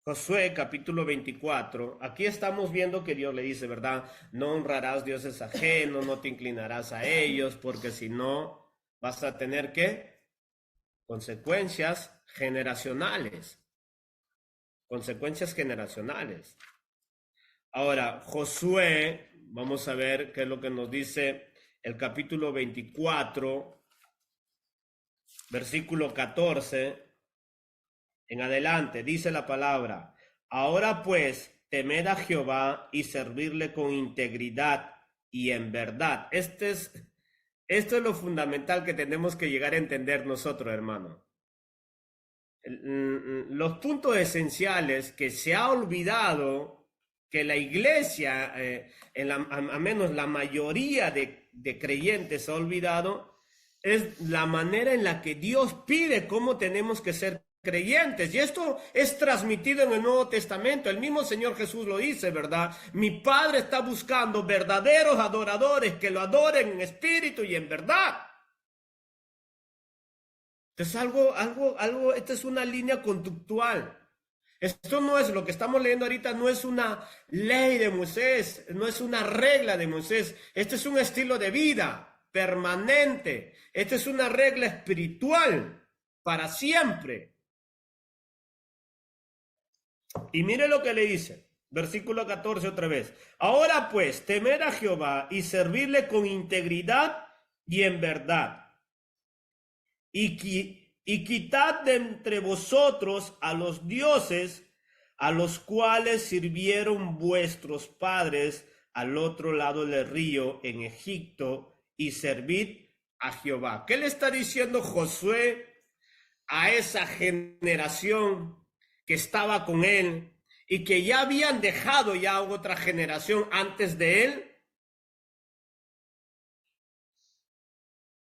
Josué capítulo 24, aquí estamos viendo que Dios le dice, ¿verdad? No honrarás dioses ajenos, no te inclinarás a ellos, porque si no vas a tener ¿qué? Consecuencias generacionales. Consecuencias generacionales. Ahora, Josué, vamos a ver qué es lo que nos dice el capítulo 24, versículo 14. En adelante dice la palabra, ahora pues temed a Jehová y servirle con integridad y en verdad. Esto es lo fundamental que tenemos que llegar a entender nosotros, hermano. Los puntos esenciales que se ha olvidado que la iglesia, a menos la mayoría de creyentes ha olvidado, es la manera en la que Dios pide cómo tenemos que ser creyentes. Y esto es transmitido en el Nuevo Testamento. El mismo Señor Jesús lo dice, ¿verdad? Mi Padre está buscando verdaderos adoradores que lo adoren en espíritu y en verdad. Entonces esta es una línea conductual. Esto no es lo que estamos leyendo ahorita, no es una ley de Moisés, no es una regla de Moisés. Este es un estilo de vida permanente. Esta es una regla espiritual para siempre. Y mire lo que le dice, versículo 14 otra vez. Ahora pues, temed a Jehová y servirle con integridad y en verdad. Y quitad de entre vosotros a los dioses a los cuales sirvieron vuestros padres al otro lado del río en Egipto, y servid a Jehová. ¿Qué le está diciendo Josué a esa generación que estaba con él y que ya habían dejado ya otra generación antes de él?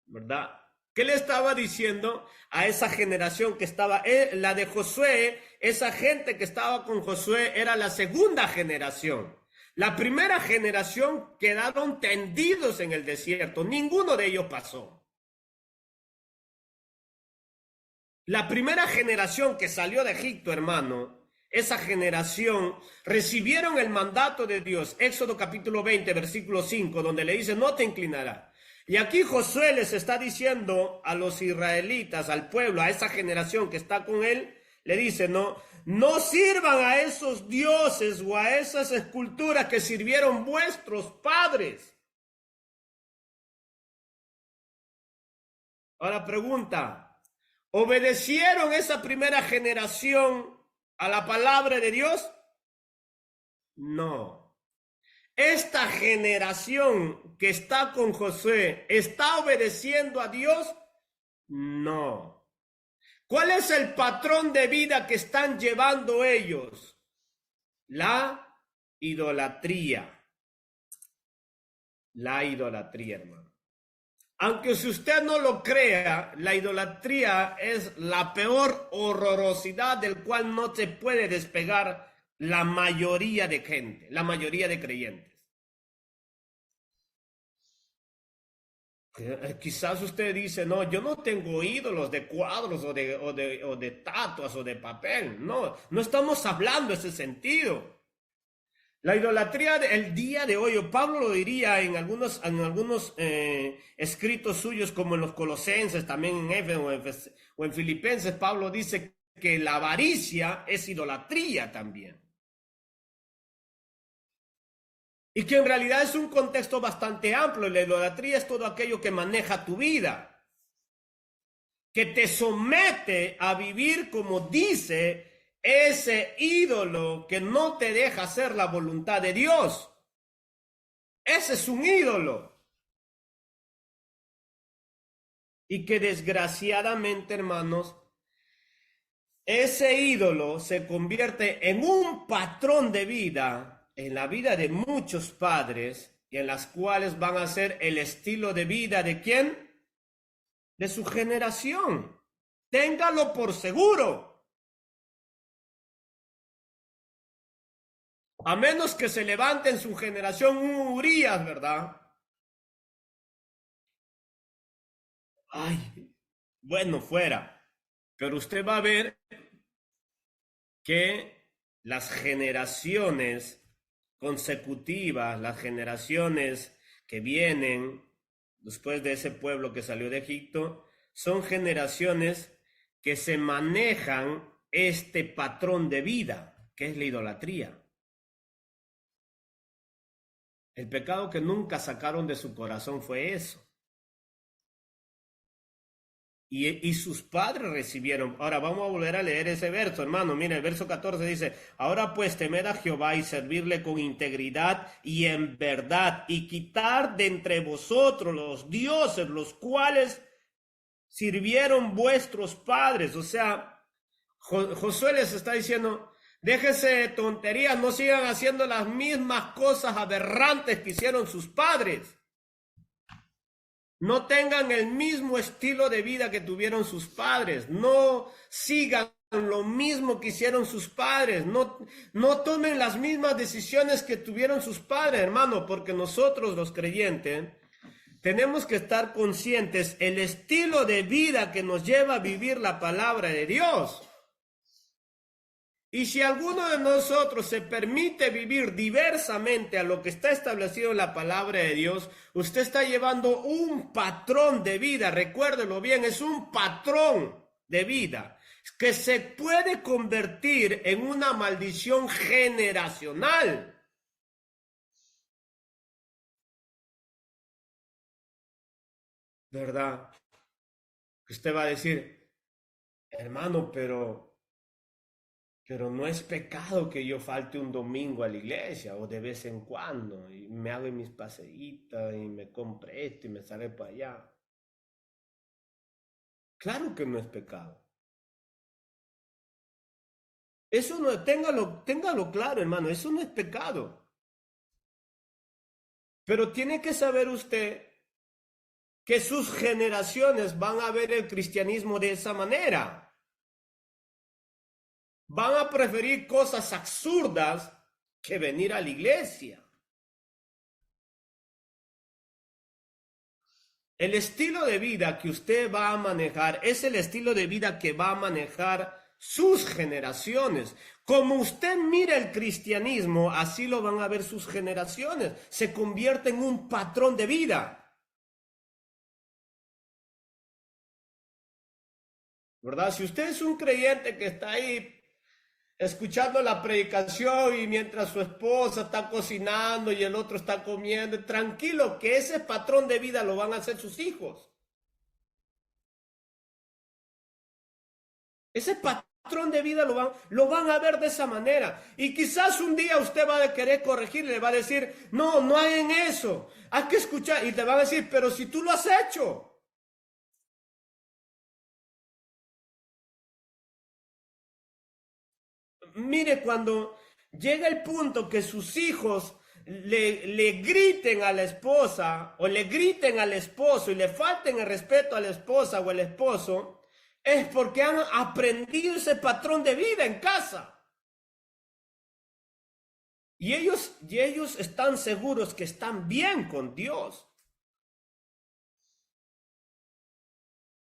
¿Verdad? ¿Qué le estaba diciendo a esa generación que estaba, la de Josué? Esa gente que estaba con Josué era la segunda generación. La primera generación quedaron tendidos en el desierto. Ninguno de ellos pasó. La primera generación que salió de Egipto, hermano, esa generación recibieron el mandato de Dios. Éxodo capítulo 20, versículo 5, donde le dice, no te inclinarás. Y aquí Josué les está diciendo a los israelitas, al pueblo, a esa generación que está con él, le dice, no sirvan a esos dioses o a esas esculturas que sirvieron vuestros padres. Ahora pregunta, ¿obedecieron esa primera generación a la palabra de Dios? No. Esta generación que está con Josué, ¿está obedeciendo a Dios? No. ¿Cuál es el patrón de vida que están llevando ellos? La idolatría. La idolatría, hermano. Aunque si usted no lo crea, la idolatría es la peor horrorosidad del cual no se puede despegar la mayoría de gente, la mayoría de creyentes. Quizás usted dice, no, yo no tengo ídolos de cuadros o de estatuas o de papel. No, no estamos hablando ese sentido. La idolatría del día de hoy, o Pablo lo diría en algunos escritos suyos, como en los Colosenses, también en Éfeso o en Filipenses, Pablo dice que la avaricia es idolatría también. Y que en realidad es un contexto bastante amplio. La idolatría es todo aquello que maneja tu vida, que te somete a vivir como dice ese ídolo que no te deja hacer la voluntad de Dios. Ese es un ídolo. Y que desgraciadamente, hermanos, ese ídolo se convierte en un patrón de vida en la vida de muchos padres, y en las cuales van a ser el estilo de vida de ¿quién? De su generación. Téngalo por seguro. A menos que se levante en su generación un Urías, ¿verdad? Ay, bueno, fuera. Pero usted va a ver que las generaciones consecutivas, las generaciones que vienen después de ese pueblo que salió de Egipto, son generaciones que se manejan este patrón de vida, que es la idolatría. El pecado que nunca sacaron de su corazón fue eso. Y sus padres recibieron. Ahora vamos a volver a leer ese verso, hermano. Mira, el verso 14 dice, ahora pues temed a Jehová y servirle con integridad y en verdad, y quitar de entre vosotros los dioses, los cuales sirvieron vuestros padres. O sea, Josué les está diciendo, déjense de tonterías, no sigan haciendo las mismas cosas aberrantes que hicieron sus padres. No tengan el mismo estilo de vida que tuvieron sus padres. No sigan lo mismo que hicieron sus padres. No tomen las mismas decisiones que tuvieron sus padres, hermano, porque nosotros los creyentes tenemos que estar conscientes el estilo de vida que nos lleva a vivir la palabra de Dios. Y si alguno de nosotros se permite vivir diversamente a lo que está establecido en la palabra de Dios, usted está llevando un patrón de vida, recuérdelo bien, es un patrón de vida. que se puede convertir en una maldición generacional. ¿Verdad? Usted va a decir, hermano, pero no es pecado que yo falte un domingo a la iglesia o de vez en cuando y me hago mis paseitas y me compre esto y me sale para allá. Claro que no es pecado. Eso no, téngalo claro, hermano, eso no es pecado. Pero tiene que saber usted que sus generaciones van a ver el cristianismo de esa manera. Van a preferir cosas absurdas que venir a la iglesia. El estilo de vida que usted va a manejar es el estilo de vida que va a manejar sus generaciones. Como usted mira el cristianismo, así lo van a ver sus generaciones. Se convierte en un patrón de vida. ¿Verdad? Si usted es un creyente que está ahí escuchando la predicación y mientras su esposa está cocinando y el otro está comiendo, tranquilo, que ese patrón de vida lo van a hacer sus hijos. Ese patrón de vida lo van a ver de esa manera. Y quizás un día usted va a querer corregir, le va a decir, no, no hay en eso. Hay que escuchar. Y te van a decir, pero si tú lo has hecho. Mire, cuando llega el punto que sus hijos le griten a la esposa o le griten al esposo y le falten el respeto a la esposa o al esposo, es porque han aprendido ese patrón de vida en casa. Y ellos están seguros que están bien con Dios.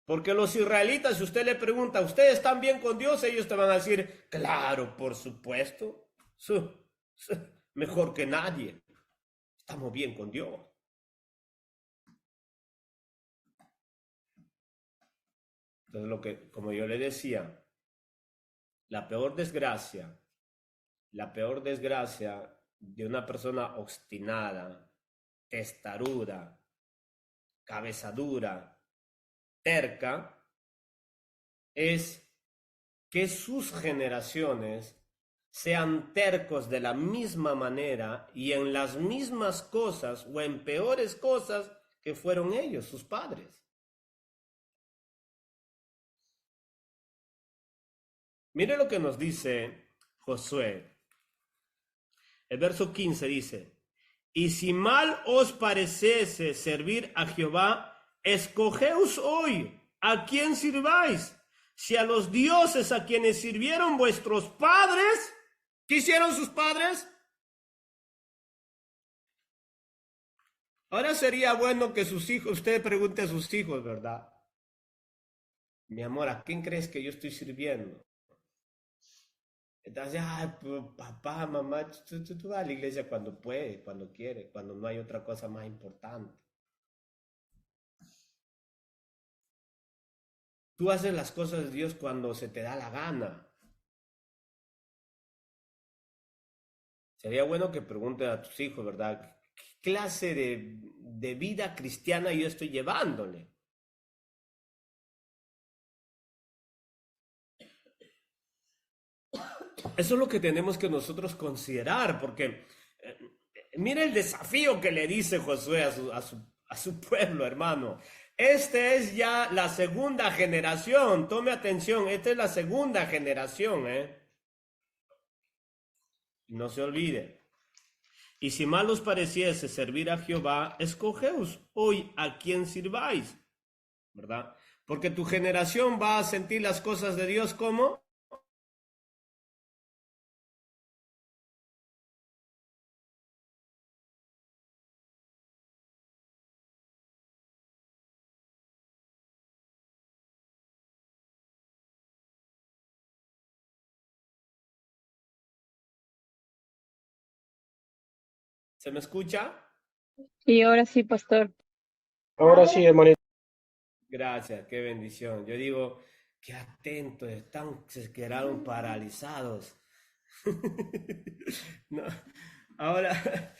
Porque los israelitas, si usted le pregunta, ¿ustedes están bien con Dios? Ellos te van a decir, claro, por supuesto. Mejor que nadie. Estamos bien con Dios. Entonces, como yo le decía, la peor desgracia, la peor desgracia de una persona obstinada, testaruda, cabezadura, terca, es que sus generaciones sean tercos de la misma manera y en las mismas cosas o en peores cosas que fueron ellos, sus padres. Mire lo que nos dice Josué. El verso 15 dice, y si mal os pareciese servir a Jehová, escogeos hoy a quién sirváis. Si a los dioses a quienes sirvieron vuestros padres, ¿qué hicieron sus padres? Ahora sería bueno que sus hijos, usted pregunte a sus hijos, ¿verdad? Mi amor, ¿a quién crees que yo estoy sirviendo? Entonces, ay, papá, mamá, tú vas a la iglesia cuando puede, cuando quiere, cuando no hay otra cosa más importante. Tú haces las cosas de Dios cuando se te da la gana. Sería bueno que preguntes a tus hijos, ¿verdad? ¿Qué clase de vida cristiana yo estoy llevándole? Eso es lo que tenemos que nosotros considerar, porque mira el desafío que le dice Josué a su pueblo, hermano. Esta es ya la segunda generación, tome atención, esta es la segunda generación, ¿eh? No se olvide. Y si mal os pareciese servir a Jehová, escogeos hoy a quien sirváis, ¿verdad? Porque tu generación va a sentir las cosas de Dios como. ¿Se me escucha? Y ahora sí, pastor. Ahora sí, hermanito. Gracias, qué bendición. Yo digo, qué atentos están, se quedaron paralizados. No, ahora,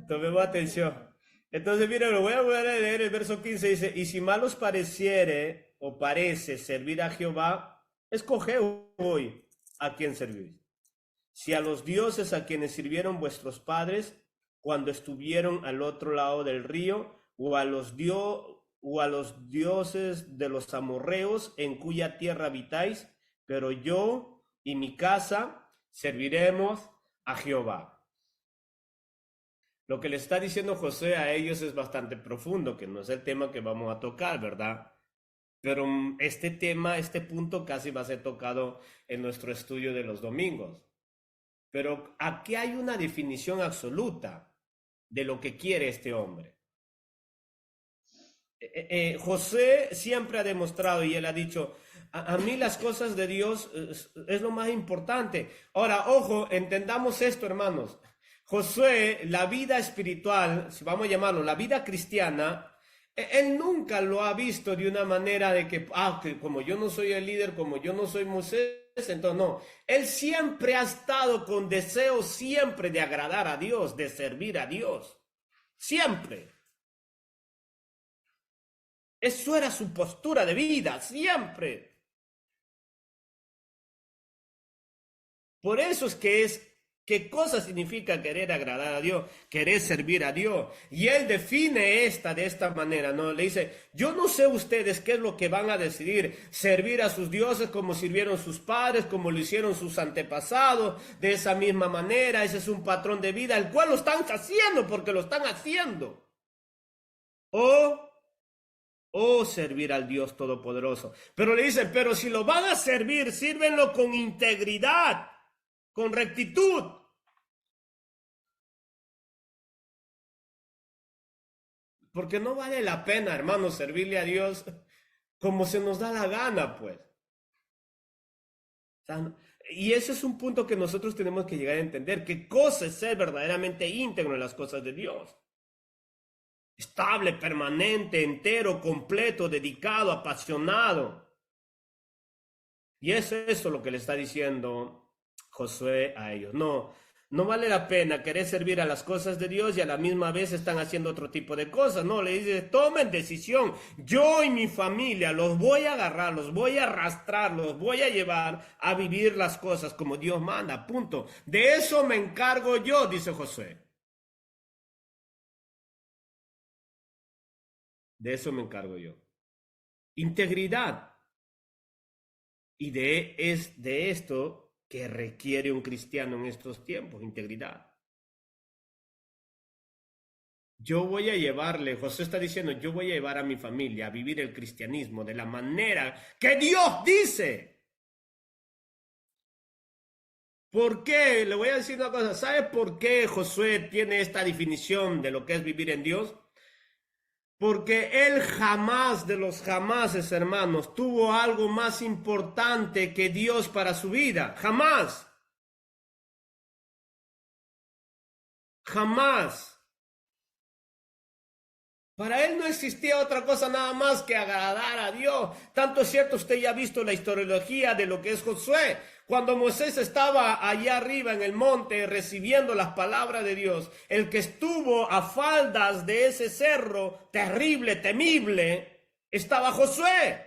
tomemos atención. Entonces, mira, lo voy a volver a leer el verso 15, dice, y si mal os pareciere o parece servir a Jehová, escoge hoy a quién servís. Si a los dioses a quienes sirvieron vuestros padres cuando estuvieron al otro lado del río, o a los dioses de los amorreos en cuya tierra habitáis, pero yo y mi casa serviremos a Jehová. Lo que le está diciendo José a ellos es bastante profundo, que no es el tema que vamos a tocar, ¿verdad? Pero este tema, este punto casi va a ser tocado en nuestro estudio de los domingos. Pero aquí hay una definición absoluta de lo que quiere este hombre. José siempre ha demostrado y él ha dicho, a mí las cosas de Dios es lo más importante. Ahora, ojo, entendamos esto, hermanos. Josué, la vida espiritual, si vamos a llamarlo, la vida cristiana, él nunca lo ha visto de una manera de que como yo no soy el líder, como yo no soy Moisés, entonces no. Él siempre ha estado con deseo siempre de agradar a Dios, de servir a Dios. Siempre. Eso era su postura de vida, siempre. Por eso es que ¿qué cosa significa querer agradar a Dios? Querer servir a Dios. Y él define de esta manera, ¿no? Le dice, yo no sé ustedes qué es lo que van a decidir, servir a sus dioses como sirvieron sus padres, como lo hicieron sus antepasados, de esa misma manera, ese es un patrón de vida, el cual lo están haciendo porque lo están haciendo. O servir al Dios Todopoderoso. Pero le dicen, pero si lo van a servir, sírvenlo con integridad, con rectitud. Porque no vale la pena, hermanos, servirle a Dios como se nos da la gana, pues. O sea, y ese es un punto que nosotros tenemos que llegar a entender. ¿Qué cosa es ser verdaderamente íntegro en las cosas de Dios? Estable, permanente, entero, completo, dedicado, apasionado. Y es eso lo que le está diciendo Josué a ellos. No vale la pena querer servir a las cosas de Dios y a la misma vez están haciendo otro tipo de cosas. No, le dice, tomen decisión. Yo y mi familia los voy a agarrar, los voy a arrastrar, los voy a llevar a vivir las cosas como Dios manda, punto. De eso me encargo yo, dice Josué. De eso me encargo yo. Integridad. Y es de esto que requiere un cristiano en estos tiempos, integridad. Yo voy a llevarle, José está diciendo, yo voy a llevar a mi familia a vivir el cristianismo de la manera que Dios dice. ¿Por qué? Le voy a decir una cosa, ¿sabe por qué Josué tiene esta definición de lo que es vivir en Dios? Porque él jamás de los jamases, hermanos, tuvo algo más importante que Dios para su vida. Jamás. Jamás. Para él no existía otra cosa nada más que agradar a Dios. Tanto es cierto, usted ya ha visto la historiología de lo que es Josué. Cuando Moisés estaba allá arriba en el monte recibiendo las palabras de Dios, el que estuvo a faldas de ese cerro terrible, temible, estaba Josué.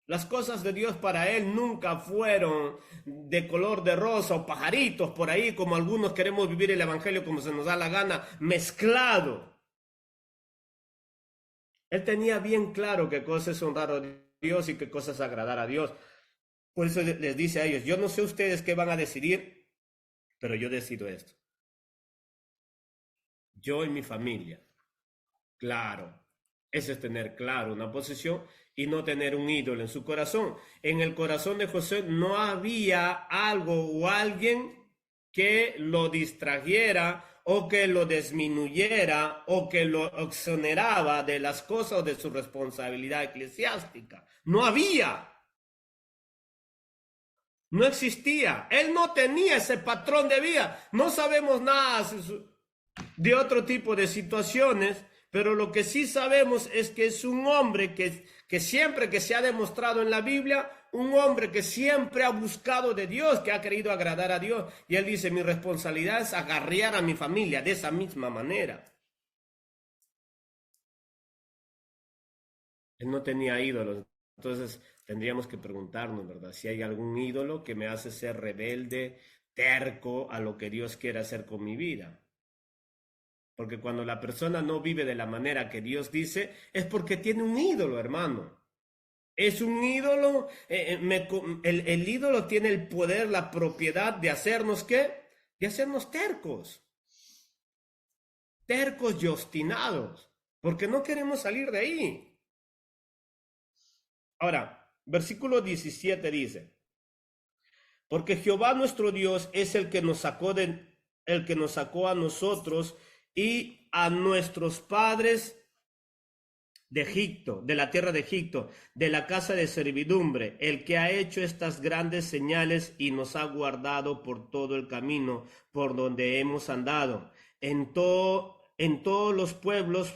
Las cosas de Dios para él nunca fueron de color de rosa o pajaritos por ahí, como algunos queremos vivir el evangelio como se nos da la gana, mezclado. Él tenía bien claro qué cosa es honrar a Dios y qué cosa es agradar a Dios. Por eso les dice a ellos, yo no sé ustedes qué van a decidir, pero yo decido esto. Yo y mi familia. Claro. Eso es tener claro una posición y no tener un ídolo en su corazón. En el corazón de José no había algo o alguien que lo distrajera o que lo disminuyera o que lo exoneraba de las cosas o de su responsabilidad eclesiástica. No había. No existía. Él no tenía ese patrón de vida. No sabemos nada de otro tipo de situaciones, Pero lo que sí sabemos es que es un hombre que siempre que se ha demostrado en la Biblia, un hombre que siempre ha buscado de Dios, que ha querido agradar a Dios. Y él dice, mi responsabilidad es agarrear a mi familia de esa misma manera. Él no tenía ídolos. Entonces tendríamos que preguntarnos, ¿verdad? Si hay algún ídolo que me hace ser rebelde, terco a lo que Dios quiere hacer con mi vida. Porque cuando la persona no vive de la manera que Dios dice, es porque tiene un ídolo, hermano. Es un ídolo, el ídolo tiene el poder, la propiedad de hacernos, ¿qué? De hacernos tercos. Tercos y obstinados. Porque no queremos salir de ahí. Ahora, versículo 17 dice, porque Jehová nuestro Dios es el que nos sacó a nosotros y a nuestros padres de Egipto, de la tierra de Egipto, de la casa de servidumbre, el que ha hecho estas grandes señales y nos ha guardado por todo el camino por donde hemos andado, en todos los pueblos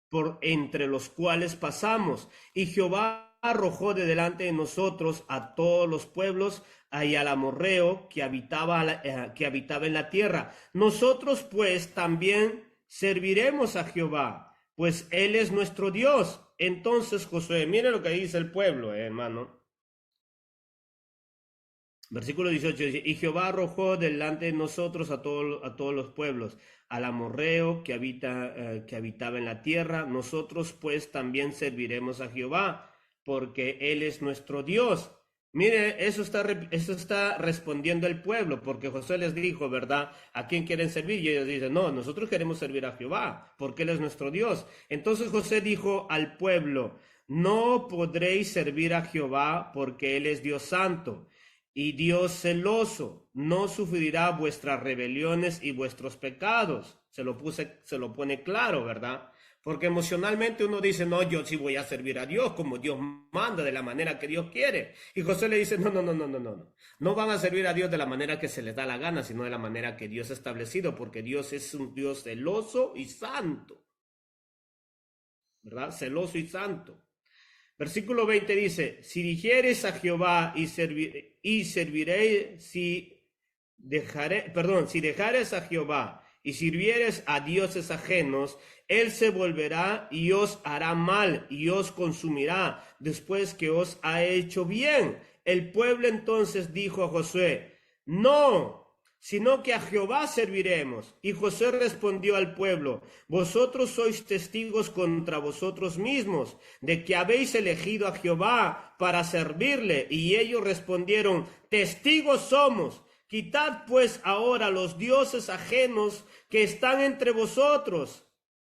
por entre los cuales pasamos. Y Jehová arrojó de delante de nosotros a todos los pueblos y al amorreo que habitaba en la tierra. Nosotros pues también serviremos a Jehová, pues él es nuestro Dios. Entonces Josué, mire lo que dice el pueblo, hermano. Versículo 18 dice, y Jehová arrojó delante de nosotros a todos los pueblos, al amorreo que habitaba en la tierra. Nosotros pues también serviremos a Jehová, porque él es nuestro Dios. Mire, eso está respondiendo el pueblo, porque Josué les dijo, ¿verdad? ¿A quién quieren servir? Y ellos dicen, no, nosotros queremos servir a Jehová, porque él es nuestro Dios. Entonces Josué dijo al pueblo, no podréis servir a Jehová, porque él es Dios santo y Dios celoso, no sufrirá vuestras rebeliones y vuestros pecados. Se lo pone claro, ¿verdad? Porque emocionalmente uno dice, no, yo sí voy a servir a Dios como Dios manda, de la manera que Dios quiere. Y José le dice, no, no, no, no, no, no. No van a servir a Dios de la manera que se les da la gana, sino de la manera que Dios ha establecido, porque Dios es un Dios celoso y santo. ¿Verdad? Celoso y santo. Versículo 20 dice, si dijeres a Jehová y serviré, si dejares a Jehová y sirvieres a dioses ajenos, él se volverá y os hará mal y os consumirá después que os ha hecho bien. El pueblo entonces dijo a Josué, no, sino que a Jehová serviremos. Y Josué respondió al pueblo, vosotros sois testigos contra vosotros mismos, de que habéis elegido a Jehová para servirle. Y ellos respondieron, testigos somos. Quitad pues ahora los dioses ajenos que están entre vosotros,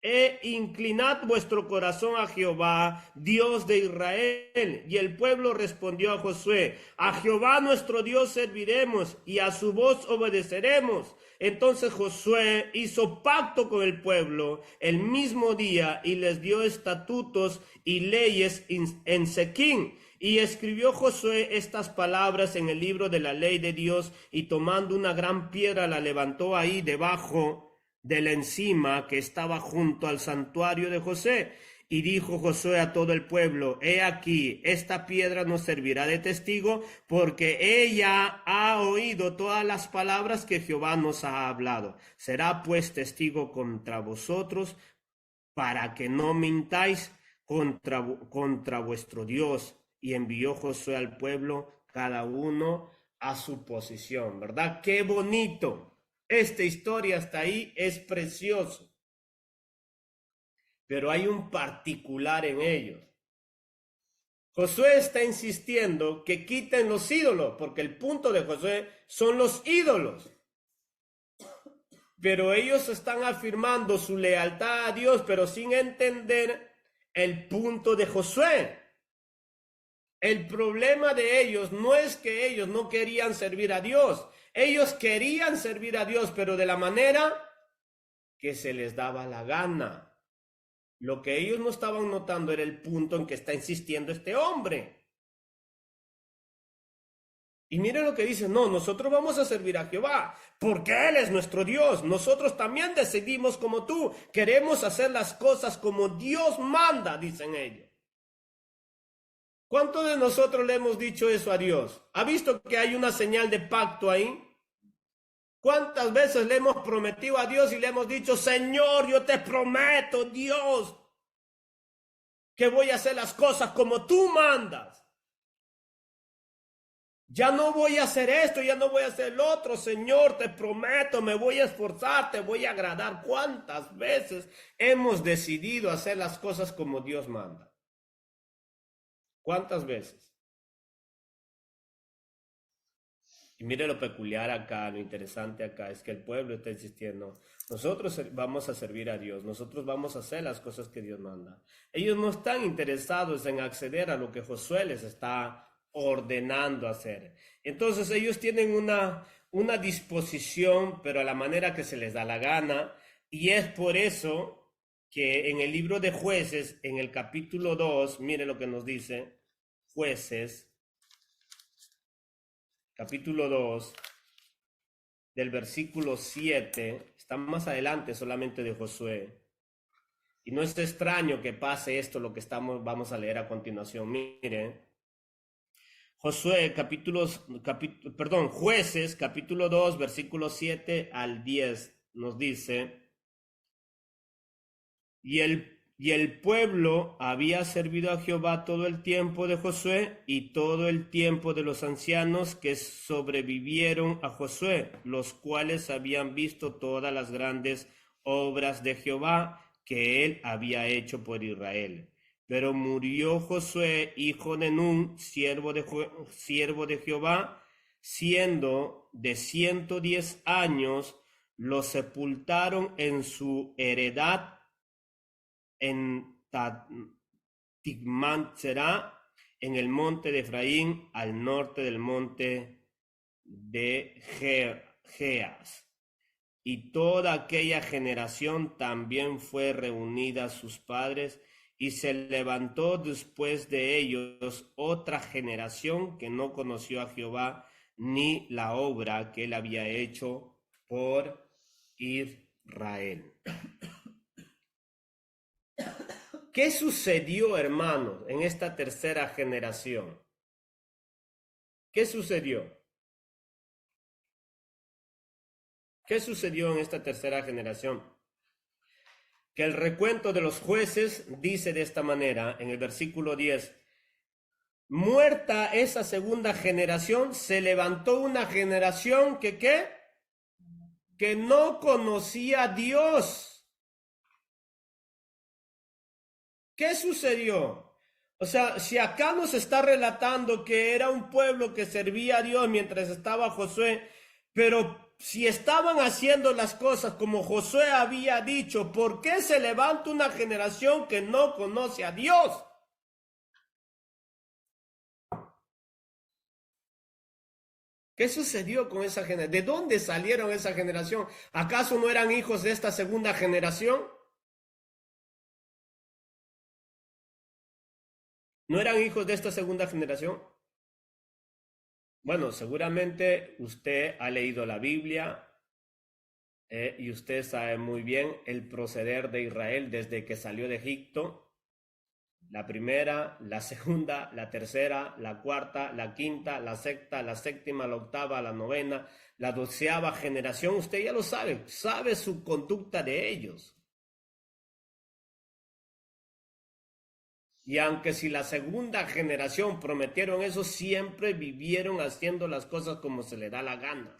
e inclinad vuestro corazón a Jehová, Dios de Israel. Y el pueblo respondió a Josué, a Jehová nuestro Dios serviremos y a su voz obedeceremos. Entonces Josué hizo pacto con el pueblo el mismo día y les dio estatutos y leyes en Sequim. Y escribió Josué estas palabras en el libro de la ley de Dios, y tomando una gran piedra la levantó ahí debajo de la encima que estaba junto al santuario de José. Y dijo Josué a todo el pueblo, he aquí, esta piedra nos servirá de testigo, porque ella ha oído todas las palabras que Jehová nos ha hablado. Será pues testigo contra vosotros, para que no mintáis contra vuestro Dios. Y envió Josué al pueblo, cada uno a su posición, ¿verdad? ¡Qué bonito! Esta historia hasta ahí es precioso. Pero hay un particular en ellos. Josué está insistiendo que quiten los ídolos, porque el punto de Josué son los ídolos. Pero ellos están afirmando su lealtad a Dios, pero sin entender el punto de Josué. El problema de ellos no es que ellos no querían servir a Dios. Ellos querían servir a Dios, pero de la manera que se les daba la gana. Lo que ellos no estaban notando era el punto en que está insistiendo este hombre. Y mire lo que dice, no, nosotros vamos a servir a Jehová, porque Él es nuestro Dios. Nosotros también decidimos como tú, queremos hacer las cosas como Dios manda, dicen ellos. ¿Cuántos de nosotros le hemos dicho eso a Dios? ¿Ha visto que hay una señal de pacto ahí? ¿Cuántas veces le hemos prometido a Dios y le hemos dicho, Señor, yo te prometo, Dios, que voy a hacer las cosas como tú mandas? Ya no voy a hacer esto, ya no voy a hacer lo otro, Señor, te prometo, me voy a esforzar, te voy a agradar. ¿Cuántas veces hemos decidido hacer las cosas como Dios manda? ¿Cuántas veces? Y mire lo peculiar acá, lo interesante acá, es que el pueblo está insistiendo, nosotros vamos a servir a Dios, nosotros vamos a hacer las cosas que Dios manda. Ellos no están interesados en acceder a lo que Josué les está ordenando hacer. Entonces ellos tienen una disposición, pero a la manera que se les da la gana, y es por eso que en el libro de Jueces, en el capítulo 2, mire lo que nos dice, Jueces, capítulo 2, del versículo 7, está más adelante solamente de Josué. Y no es extraño que pase esto, lo que vamos a leer a continuación. Miren, Josué, Jueces, capítulo 2, versículo 7 al 10, nos dice, y el pueblo había servido a Jehová todo el tiempo de Josué y todo el tiempo de los ancianos que sobrevivieron a Josué, los cuales habían visto todas las grandes obras de Jehová que él había hecho por Israel. Pero murió Josué, hijo de Nun, siervo de Jehová, siendo de 110 años, lo sepultaron en su heredad en Tigmat-Será, en el monte de Efraín, al norte del monte de Geas. Y toda aquella generación también fue reunida a sus padres, y se levantó después de ellos otra generación que no conoció a Jehová ni la obra que él había hecho por Israel. ¿Qué sucedió, hermanos, en esta tercera generación? ¿Qué sucedió? ¿Qué sucedió en esta tercera generación? Que el recuento de los jueces dice de esta manera, en el versículo 10, muerta esa segunda generación, se levantó una generación que ¿qué? Que no conocía a Dios. ¿Qué sucedió? O sea, si acá nos está relatando que era un pueblo que servía a Dios mientras estaba Josué, pero si estaban haciendo las cosas como Josué había dicho, ¿por qué se levanta una generación que no conoce a Dios? ¿Qué sucedió con esa generación? ¿De dónde salieron esa generación? ¿Acaso no eran hijos de esta segunda generación? ¿No eran hijos de esta segunda generación? Bueno, seguramente usted ha leído la Biblia y usted sabe muy bien el proceder de Israel desde que salió de Egipto. La primera, la segunda, la tercera, la cuarta, la quinta, la sexta, la séptima, la octava, la novena, la 12ª generación. Usted ya lo sabe su conducta de ellos. Y aunque si la segunda generación prometieron eso, siempre vivieron haciendo las cosas como se le da la gana.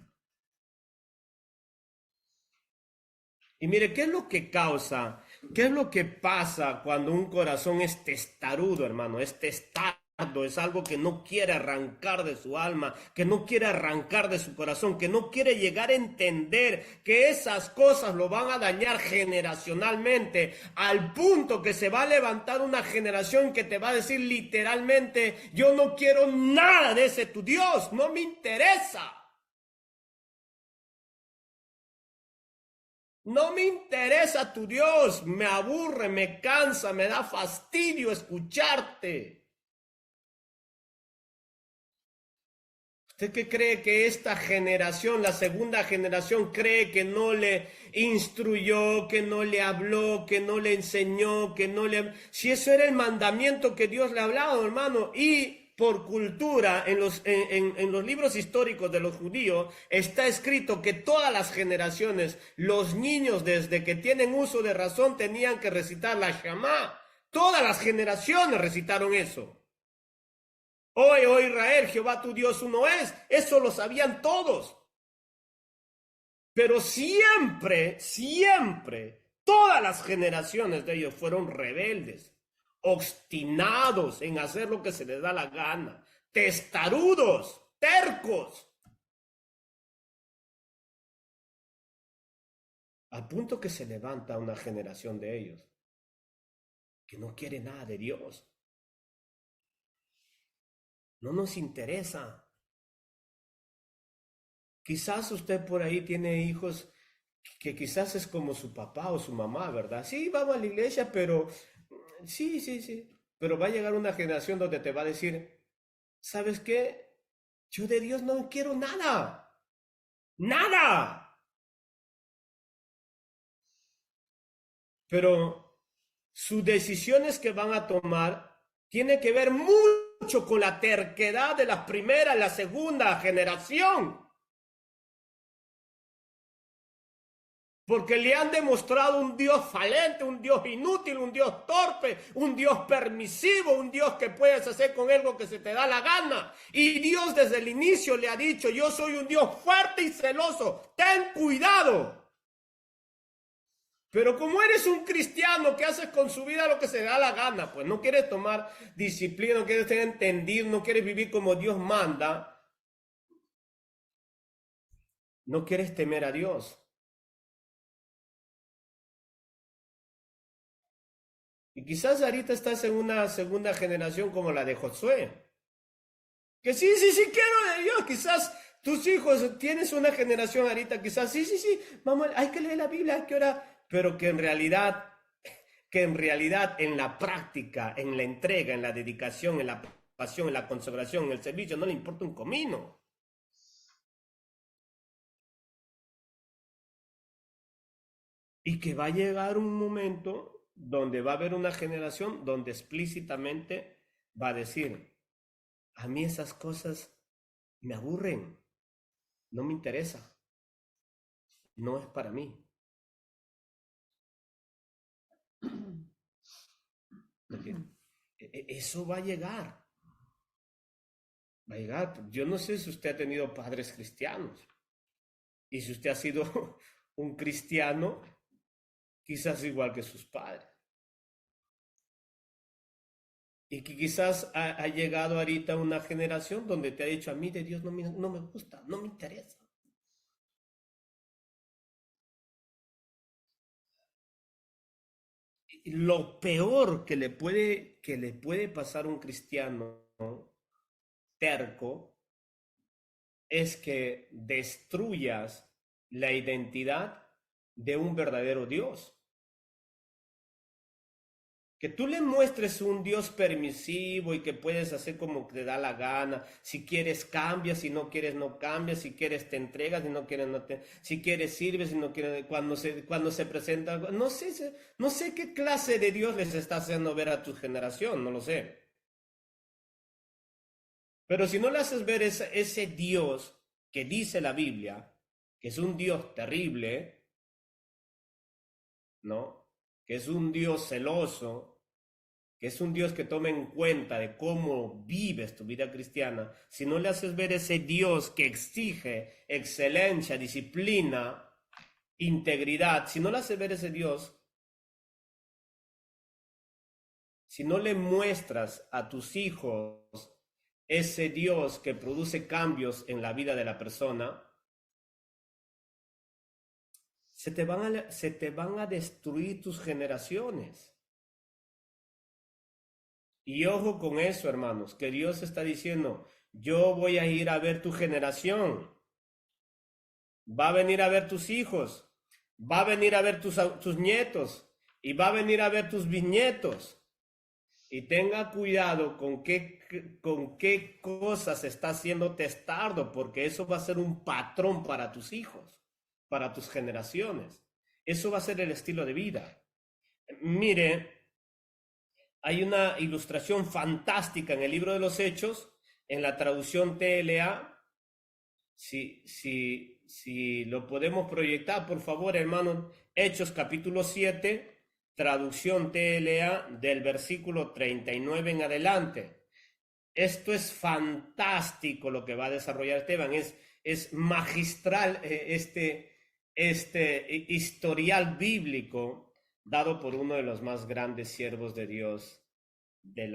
Y mire, ¿qué es lo que causa? ¿Qué es lo que pasa cuando un corazón es testarudo, hermano? Es testardo, es algo que no quiere arrancar de su alma, que no quiere arrancar de su corazón, que no quiere llegar a entender que esas cosas lo van a dañar generacionalmente, al punto que se va a levantar una generación que te va a decir literalmente, yo no quiero nada de ese tu Dios, no me interesa. No me interesa tu Dios, me aburre, me cansa, me da fastidio escucharte. ¿Usted qué cree que esta generación, la segunda generación, cree que no le instruyó, que no le habló, que no le enseñó, que no le... Si eso era el mandamiento que Dios le ha hablado, hermano, y por cultura, en los libros históricos de los judíos, está escrito que todas las generaciones, los niños desde que tienen uso de razón, tenían que recitar la Shema. Todas las generaciones recitaron eso. Oye, oh Israel, Jehová tu Dios uno es. Eso lo sabían todos. Pero siempre, todas las generaciones de ellos fueron rebeldes, obstinados en hacer lo que se les da la gana, testarudos, tercos. Al punto que se levanta una generación de ellos que no quiere nada de Dios. No nos interesa. Quizás usted por ahí tiene hijos que quizás es como su papá o su mamá, ¿verdad? Sí, vamos a la iglesia, pero sí. Pero va a llegar una generación donde te va a decir, ¿sabes qué? Yo de Dios no quiero nada. ¡Nada! Pero sus decisiones que van a tomar tienen que ver mucho con la terquedad de la primera y la segunda generación. Porque le han demostrado un Dios falente, un Dios inútil, un Dios torpe, un Dios permisivo, un Dios que puedes hacer con él lo que se te da la gana. Y Dios desde el inicio le ha dicho, yo soy un Dios fuerte y celoso, ten cuidado. Pero como eres un cristiano que haces con su vida lo que se da la gana, pues no quieres tomar disciplina, no quieres ser entendido, no quieres vivir como Dios manda, no quieres temer a Dios. Y quizás ahorita estás en una segunda generación como la de Josué. Que sí quiero de Dios. Quizás tus hijos, tienes una generación ahorita, quizás sí, vamos, hay que leer la Biblia, hay que orar. Pero que en realidad en la práctica, en la entrega, en la dedicación, en la pasión, en la consagración, en el servicio, no le importa un comino. Y que va a llegar un momento donde va a haber una generación donde explícitamente va a decir, a mí esas cosas me aburren, no me interesa, no es para mí. Eso va a llegar. Va a llegar. Yo no sé si usted ha tenido padres cristianos. Y si usted ha sido un cristiano, quizás igual que sus padres. Y que quizás ha llegado ahorita una generación donde te ha dicho, a mí de Dios no me gusta, no me interesa. Lo peor que le puede pasar a un cristiano terco es que destruyas la identidad de un verdadero Dios. Que tú le muestres un Dios permisivo y que puedes hacer como te da la gana. Si quieres cambias, si no quieres no cambias, si quieres te entregas, si no quieres no te, si quieres sirves, si no quieres cuando se presenta algo. No sé qué clase de Dios les está haciendo ver a tu generación, no lo sé. Pero si no le haces ver ese Dios que dice la Biblia, que es un Dios terrible, ¿no? Que es un Dios celoso, que es un Dios que toma en cuenta de cómo vives tu vida cristiana, si no le haces ver ese Dios que exige excelencia, disciplina, integridad, si no le haces ver ese Dios, si no le muestras a tus hijos ese Dios que produce cambios en la vida de la persona, se te van a destruir tus generaciones. Y ojo con eso, hermanos, que Dios está diciendo, yo voy a ir a ver tu generación, va a venir a ver tus hijos, va a venir a ver tus nietos y va a venir a ver tus bisnietos. Y tenga cuidado con qué cosas está siendo testado, porque eso va a ser un patrón para tus hijos, para tus generaciones. Eso va a ser el estilo de vida. Mire, hay una ilustración fantástica en el libro de los Hechos, en la traducción TLA. Si lo podemos proyectar, por favor, hermano. Hechos capítulo 7, traducción TLA, del versículo 39 en adelante. Esto es fantástico lo que va a desarrollar Esteban, es magistral este historial bíblico dado por uno de los más grandes siervos de Dios de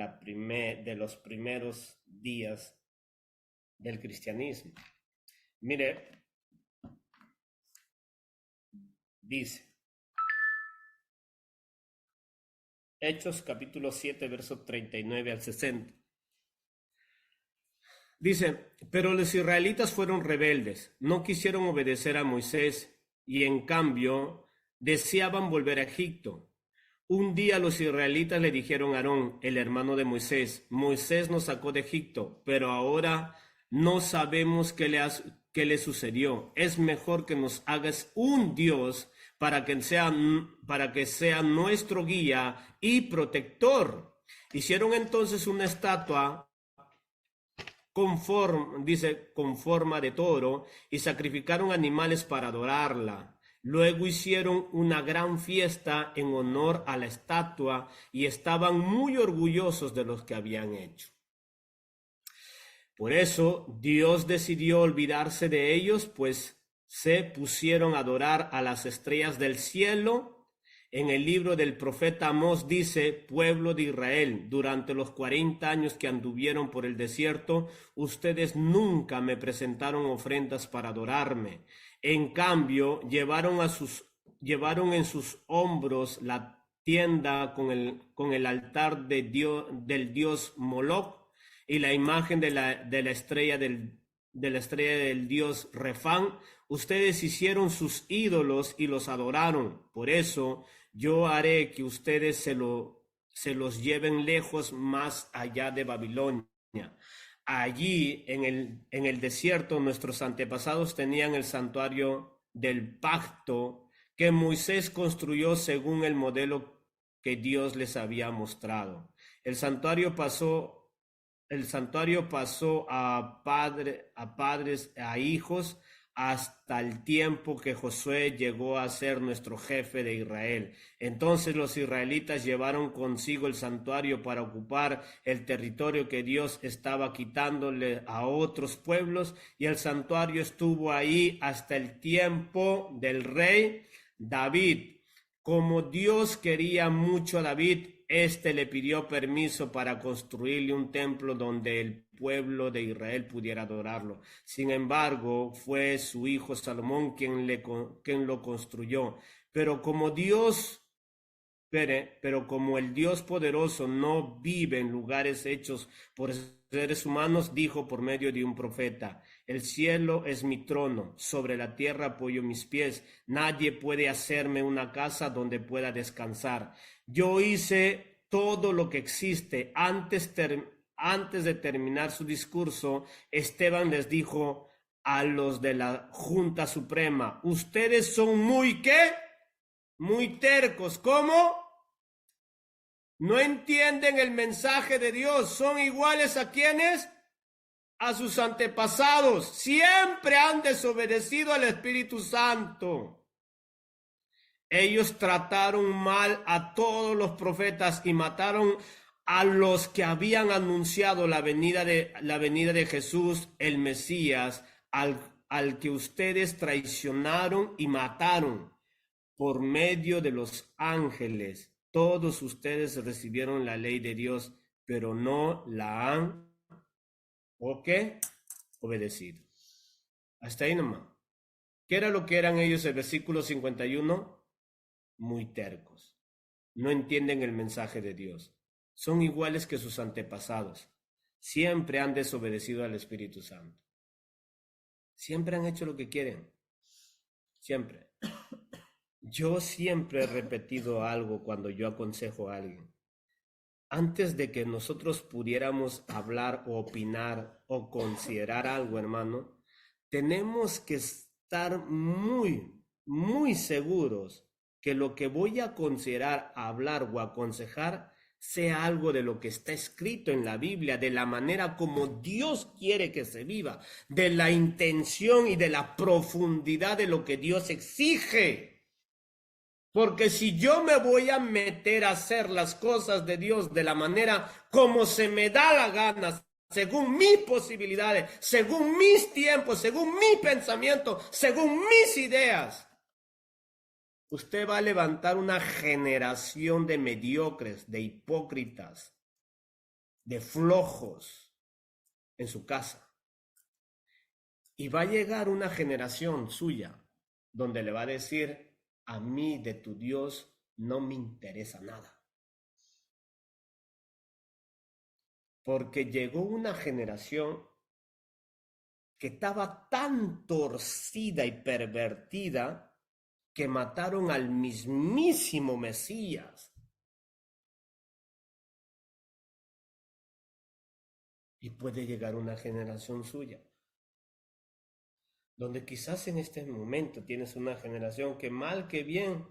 los primeros días del cristianismo. Mire, dice, Hechos capítulo 7, verso 39 al 60. Dice, pero los israelitas fueron rebeldes, no quisieron obedecer a Moisés y en cambio deseaban volver a Egipto. Un día los israelitas le dijeron a Aarón, el hermano de Moisés, Moisés nos sacó de Egipto, pero ahora no sabemos qué le sucedió. Es mejor que nos hagas un Dios para que sea nuestro guía y protector. Hicieron entonces una estatua con forma de toro y sacrificaron animales para adorarla. Luego hicieron una gran fiesta en honor a la estatua y estaban muy orgullosos de lo que habían hecho. Por eso Dios decidió olvidarse de ellos, pues se pusieron a adorar a las estrellas del cielo. En el libro del profeta Amós dice, pueblo de Israel, durante los 40 años que anduvieron por el desierto, ustedes nunca me presentaron ofrendas para adorarme. En cambio, llevaron en sus hombros la tienda con el altar del dios Moloc y la imagen de la estrella del dios Refán. Ustedes hicieron sus ídolos y los adoraron. Por eso yo haré que ustedes se los lleven lejos, más allá de Babilonia. Allí en el desierto nuestros antepasados tenían el santuario del pacto que Moisés construyó según el modelo que Dios les había mostrado. El santuario pasó a padres, a hijos, hasta el tiempo que Josué llegó a ser nuestro jefe de Israel. Entonces los israelitas llevaron consigo el santuario para ocupar el territorio que Dios estaba quitándole a otros pueblos, y el santuario estuvo ahí hasta el tiempo del rey David. Como Dios quería mucho a David, le pidió permiso para construirle un templo donde el pueblo de Israel pudiera adorarlo. Sin embargo, fue su hijo Salomón quien lo construyó. Pero como el Dios poderoso no vive en lugares hechos por seres humanos, dijo por medio de un profeta, el cielo es mi trono, sobre la tierra apoyo mis pies, nadie puede hacerme una casa donde pueda descansar. Yo hice todo lo que existe. Antes de terminar su discurso, Esteban les dijo a los de la Junta Suprema, ustedes son muy tercos. ¿Cómo? No entienden el mensaje de Dios. ¿Son iguales a quiénes? A sus antepasados. Siempre han desobedecido al Espíritu Santo. Ellos trataron mal a todos los profetas y mataron a los que habían anunciado la venida de Jesús, el Mesías, al que ustedes traicionaron y mataron por medio de los ángeles. Todos ustedes recibieron la ley de Dios, pero no la han obedecido. Hasta ahí nomás. ¿Qué era lo que eran ellos? El versículo 51. Muy tercos. No entienden el mensaje de Dios. Son iguales que sus antepasados. Siempre han desobedecido al Espíritu Santo. Siempre han hecho lo que quieren. Siempre. Yo siempre he repetido algo cuando yo aconsejo a alguien. antes de que nosotros pudiéramos hablar o opinar o considerar algo, hermano, tenemos que estar muy seguros que lo que voy a considerar, hablar o aconsejar sea algo de lo que está escrito en la Biblia, de la manera como Dios quiere que se viva, de la intención y de la profundidad de lo que Dios exige. Porque si yo me voy a meter a hacer las cosas de Dios de la manera como se me da la gana, según mis posibilidades, según mis tiempos, según mi pensamiento, según mis ideas, usted va a levantar una generación de mediocres, de hipócritas, de flojos en su casa. Y va a llegar una generación suya donde le va a decir: a mí de tu Dios no me interesa nada. Porque llegó una generación que estaba tan torcida y pervertida que mataron al mismísimo Mesías. Y puede llegar una generación suya, donde quizás en este momento tienes una generación que mal que bien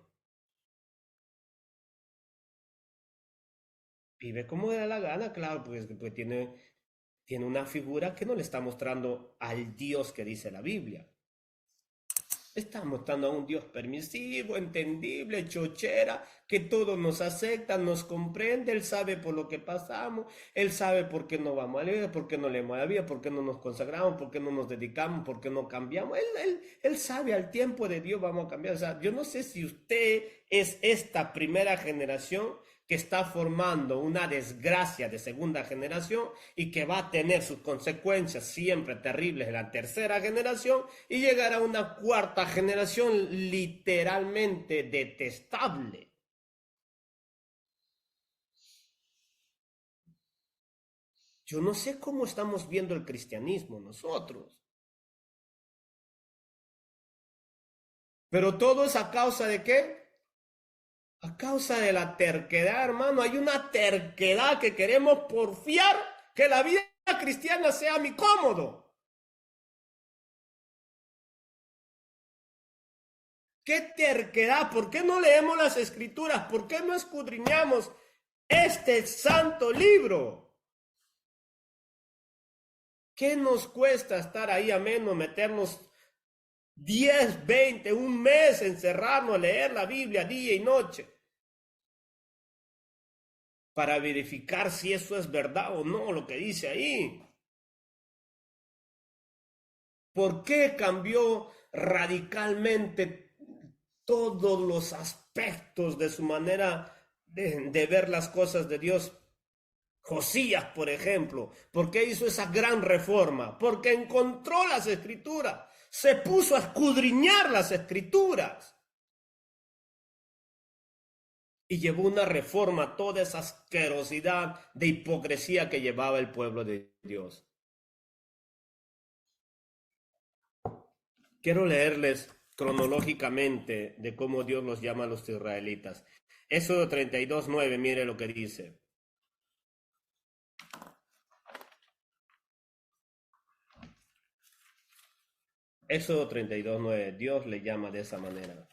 vive como le da la gana, claro, pues tiene una figura que no le está mostrando al Dios que dice la Biblia. Está mostrando a un Dios permisivo, entendible, chochera, que todos nos acepta, nos comprende, Él sabe por lo que pasamos, Él sabe por qué no vamos a leer, por qué no leemos la Biblia, por qué no nos consagramos, por qué no nos dedicamos, por qué no cambiamos. Él sabe, al tiempo de Dios vamos a cambiar. O sea, yo no sé si usted es esta primera generación que está formando una desgracia de segunda generación y que va a tener sus consecuencias siempre terribles en la tercera generación y llegar a una cuarta generación literalmente detestable. Yo no sé cómo estamos viendo el cristianismo nosotros, pero todo es a causa de ¿qué? A causa de la terquedad, hermano. Hay una terquedad que queremos porfiar que la vida cristiana sea mi cómodo. ¡Qué terquedad! ¿Por qué no leemos las escrituras? ¿Por qué no escudriñamos este santo libro? ¿Qué nos cuesta estar ahí ameno, meternos 10, 20, un mes, encerrarnos, leer la Biblia día y noche para verificar si eso es verdad o no lo que dice ahí? ¿Por qué cambió radicalmente todos los aspectos de su manera de ver las cosas de Dios? Josías, por ejemplo, ¿por qué hizo esa gran reforma? Porque encontró las escrituras, se puso a escudriñar las escrituras y llevó una reforma a toda esa asquerosidad de hipocresía que llevaba el pueblo de Dios. Quiero leerles cronológicamente de cómo Dios los llama a los israelitas. Éxodo 32:9, mire lo que dice. Éxodo 32:9, Dios le llama de esa manera.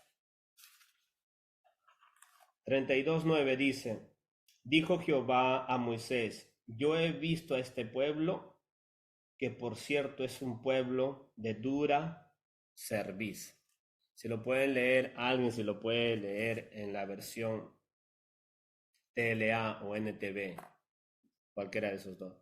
32:9 dice: dijo Jehová a Moisés: yo he visto a este pueblo, que por cierto es un pueblo de dura cerviz. Si lo pueden leer, alguien si lo puede leer en la versión TLA o NTV, cualquiera de esos dos.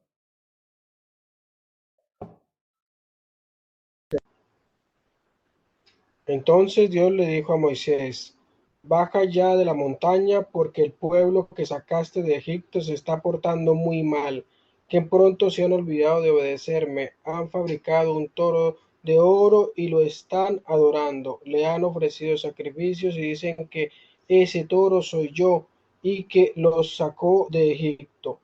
Entonces Dios le dijo a Moisés: baja ya de la montaña, porque el pueblo que sacaste de Egipto se está portando muy mal, que pronto se han olvidado de obedecerme, han fabricado un toro de oro y lo están adorando, le han ofrecido sacrificios y dicen que ese toro soy yo y que los sacó de Egipto.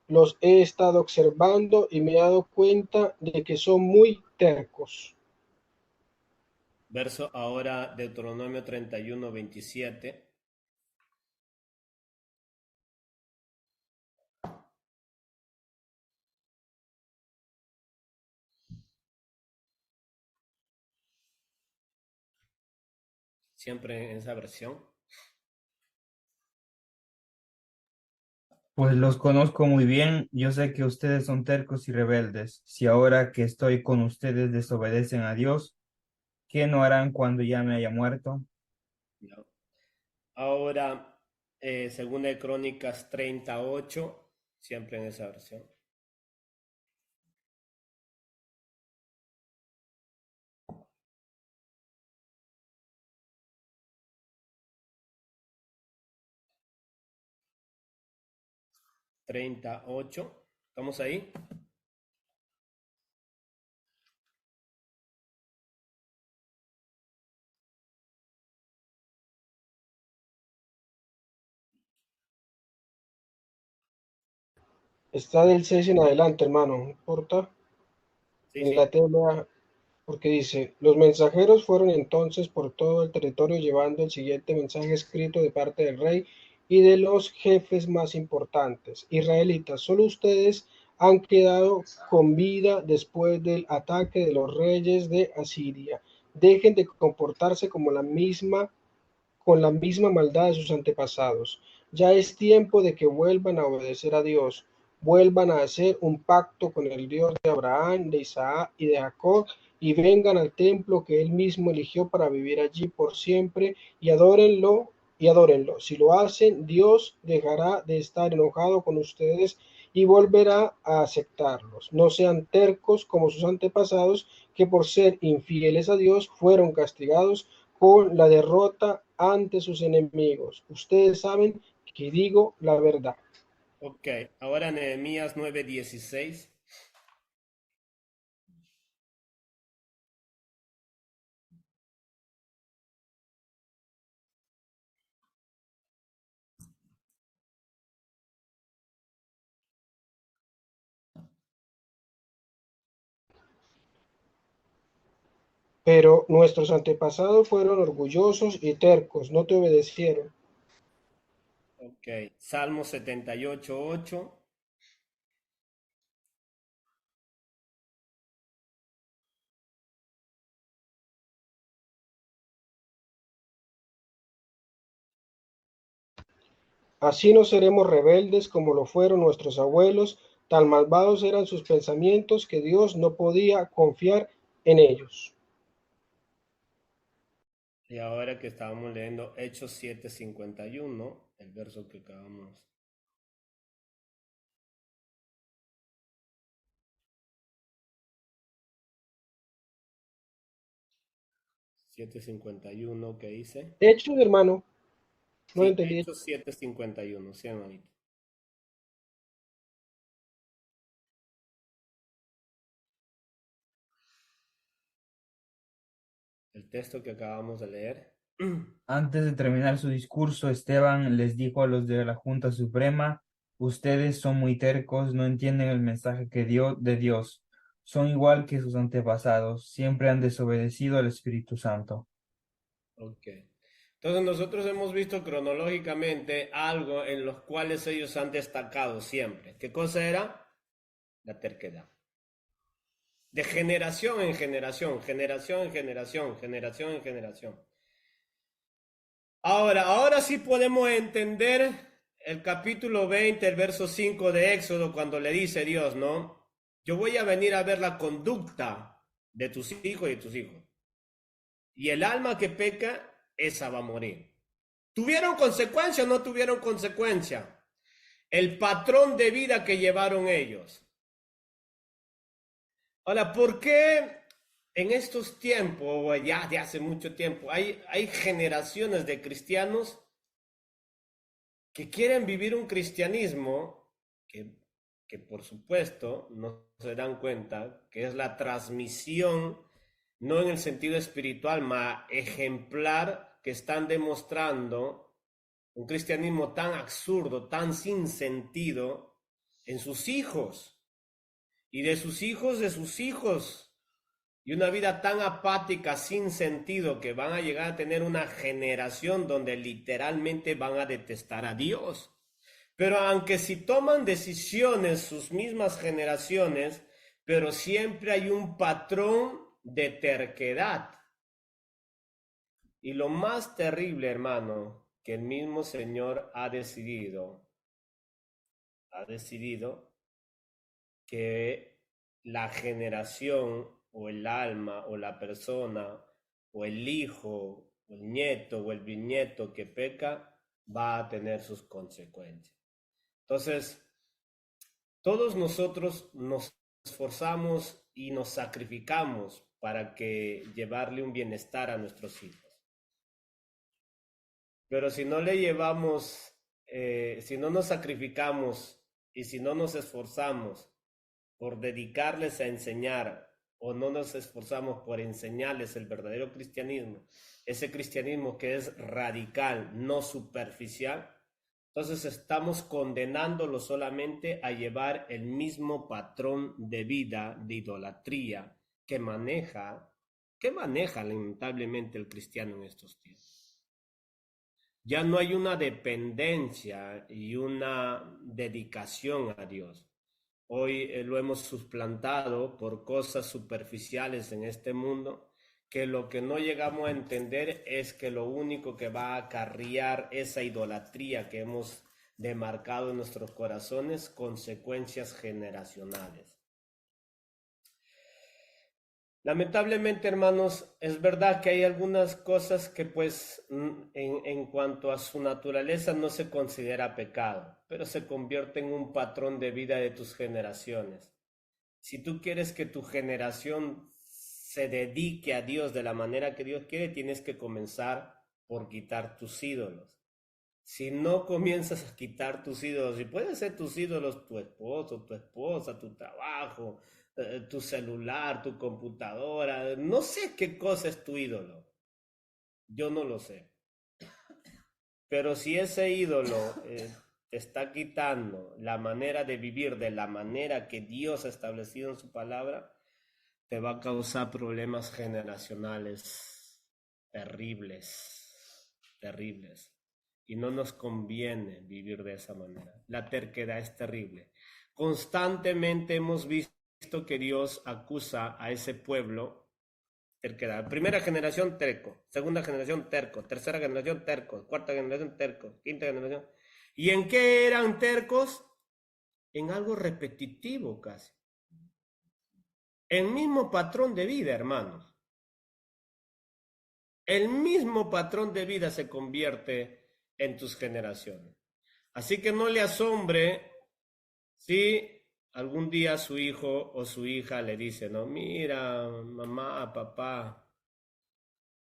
Los he estado observando y me he dado cuenta de que son muy tercos. Verso ahora Deuteronomio 31:27. siempre en esa versión. Pues los conozco muy bien, yo sé que ustedes son tercos y rebeldes. Si ahora que estoy con ustedes desobedecen a Dios, ¿qué no harán cuando ya me haya muerto? ¿No? Ahora, segunda de Crónicas 38, siempre en esa versión. ¿Estamos ahí? Está del 6 en adelante, hermano, no importa. Sí, En la sí. tela, porque dice, los mensajeros fueron entonces por todo el territorio llevando el siguiente mensaje escrito de parte del rey y de los jefes más importantes. Israelitas, solo ustedes han quedado con vida después del ataque de los reyes de Asiria. Dejen de comportarse como con la misma maldad de sus antepasados. Ya es tiempo de que vuelvan a obedecer a Dios, vuelvan a hacer un pacto con el Dios de Abraham, de Isaac y de Jacob, y vengan al templo que él mismo eligió para vivir allí por siempre, y adórenlo. Si lo hacen, Dios dejará de estar enojado con ustedes y volverá a aceptarlos. No sean tercos como sus antepasados, que por ser infieles a Dios fueron castigados con la derrota ante sus enemigos. Ustedes saben que digo la verdad. Ok, ahora Nehemías 9:16. Pero nuestros antepasados fueron orgullosos y tercos, no te obedecieron. Ok, Salmo 78:8. Así no seremos rebeldes como lo fueron nuestros abuelos, tan malvados eran sus pensamientos que Dios no podía confiar en ellos. Y ahora que estábamos leyendo Hechos 7:51, el verso que acabamos. 7:51, ¿qué dice? Hechos, hermano, no lo Sí, entendí. Hechos 7:51, sí, hermanito. El texto que acabamos de leer. Antes de terminar su discurso, Esteban les dijo a los de la Junta Suprema, ustedes son muy tercos, no entienden el mensaje que dio de Dios. Son igual que sus antepasados, siempre han desobedecido al Espíritu Santo. Ok. Entonces nosotros hemos visto cronológicamente algo en los cuales ellos han destacado siempre. ¿Qué cosa era? La terquedad. De generación en generación, generación en generación, generación en generación. Ahora sí podemos entender el capítulo 20, el verso 5 de Éxodo, cuando le dice Dios, ¿no? Yo voy a venir a ver la conducta de tus hijos y de tus hijos. Y el alma que peca, esa va a morir. ¿Tuvieron consecuencia o no tuvieron consecuencia? El patrón de vida que llevaron ellos. Ahora, ¿por qué en estos tiempos, o ya de hace mucho tiempo, hay generaciones de cristianos que quieren vivir un cristianismo que por supuesto no se dan cuenta que es la transmisión, no en el sentido espiritual, más ejemplar, que están demostrando un cristianismo tan absurdo, tan sin sentido en sus hijos y de sus hijos? Y una vida tan apática, sin sentido, que van a llegar a tener una generación donde literalmente van a detestar a Dios. Pero aunque si toman decisiones sus mismas generaciones, pero siempre hay un patrón de terquedad. Y lo más terrible, hermano, que el mismo Señor ha decidido que la generación o el alma o la persona o el hijo o el nieto o el bisnieto que peca va a tener sus consecuencias. Entonces, todos nosotros nos esforzamos y nos sacrificamos para que llevarle un bienestar a nuestros hijos. Pero si no le llevamos, si no nos sacrificamos y si no nos esforzamos por dedicarles a enseñar o no nos esforzamos por enseñarles el verdadero cristianismo, ese cristianismo que es radical, no superficial, entonces estamos condenándolo solamente a llevar el mismo patrón de vida, de idolatría que maneja lamentablemente el cristiano en estos tiempos. Ya no hay una dependencia y una dedicación a Dios. Hoy lo hemos suplantado por cosas superficiales en este mundo, que lo que no llegamos a entender es que lo único que va a acarrear esa idolatría que hemos demarcado en nuestros corazones, consecuencias generacionales. Lamentablemente, hermanos, es verdad que hay algunas cosas que pues en cuanto a su naturaleza no se considera pecado, pero se convierte en un patrón de vida de tus generaciones. Si tú quieres que tu generación se dedique a Dios de la manera que Dios quiere, tienes que comenzar por quitar tus ídolos. Si no comienzas a quitar tus ídolos, y pueden ser tus ídolos tu esposo, tu esposa, tu trabajo, tu celular, tu computadora, no sé qué cosa es tu ídolo, yo no lo sé, pero si ese ídolo te está quitando la manera de vivir de la manera que Dios ha establecido en su palabra, te va a causar problemas generacionales terribles, terribles, y no nos conviene vivir de esa manera. La terquedad es terrible. Constantemente hemos visto que Dios acusa a ese pueblo terquedad. Primera generación terco, segunda generación terco, tercera generación terco, cuarta generación terco, quinta generación. ¿Y en qué eran tercos? En algo repetitivo casi. El mismo patrón de vida, hermanos. El mismo patrón de vida se convierte en tus generaciones. Así que no le asombre si algún día su hijo o su hija le dice, no, mira, mamá, papá,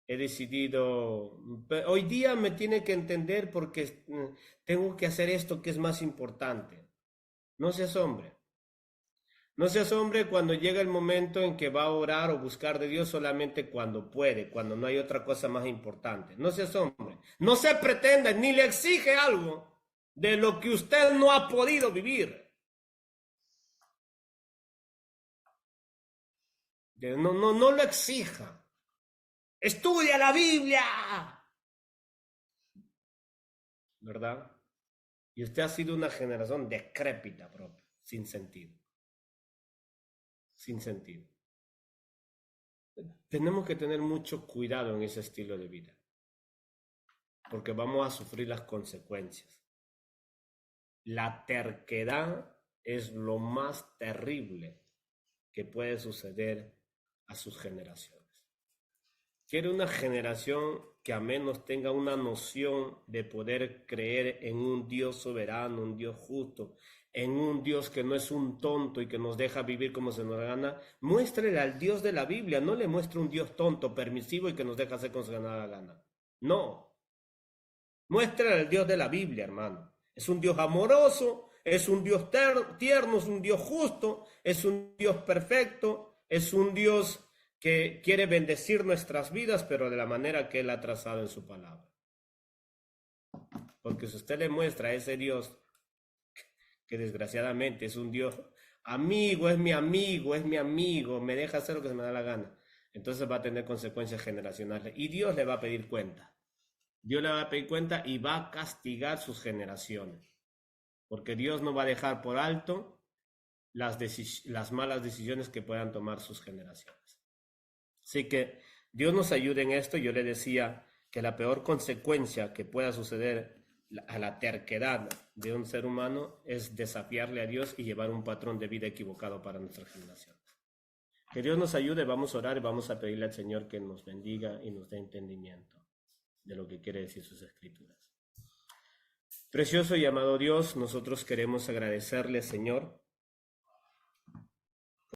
he decidido, hoy día me tiene que entender porque tengo que hacer esto que es más importante. No se asombre. No se asombre cuando llega el momento en que va a orar o buscar de Dios solamente cuando puede, cuando no hay otra cosa más importante. No se asombre. No se pretenda ni le exige algo de lo que usted no ha podido vivir. No lo exija. Estudia la Biblia, ¿verdad? Y usted ha sido una generación decrépita propia, sin sentido. Sin sentido. Tenemos que tener mucho cuidado en ese estilo de vida, porque vamos a sufrir las consecuencias. La terquedad es lo más terrible que puede suceder a sus generaciones. Quiere una generación que al menos tenga una noción de poder creer en un Dios soberano, un Dios justo, en un Dios que no es un tonto y que nos deja vivir como se nos gana. Muéstrele al Dios de la Biblia, no le muestre un Dios tonto, permisivo y que nos deja hacer como se nos da la gana. No. Muéstrele al Dios de la Biblia, hermano. Es un Dios amoroso, es un Dios tierno, es un Dios justo, es un Dios perfecto, es un Dios que quiere bendecir nuestras vidas, pero de la manera que Él ha trazado en su palabra. Porque si usted le muestra a ese Dios, que desgraciadamente es un Dios amigo, es mi amigo, me deja hacer lo que se me da la gana, entonces va a tener consecuencias generacionales. Y Dios le va a pedir cuenta. Dios le va a pedir cuenta y va a castigar sus generaciones. Porque Dios no va a dejar por alto las malas decisiones que puedan tomar sus generaciones. Así que Dios nos ayude en esto. Yo le decía que la peor consecuencia que pueda suceder a la terquedad de un ser humano es desafiarle a Dios y llevar un patrón de vida equivocado para nuestra generación. Que Dios nos ayude, vamos a orar y vamos a pedirle al Señor que nos bendiga y nos dé entendimiento de lo que quiere decir sus escrituras. Precioso y amado Dios, nosotros queremos agradecerle, Señor,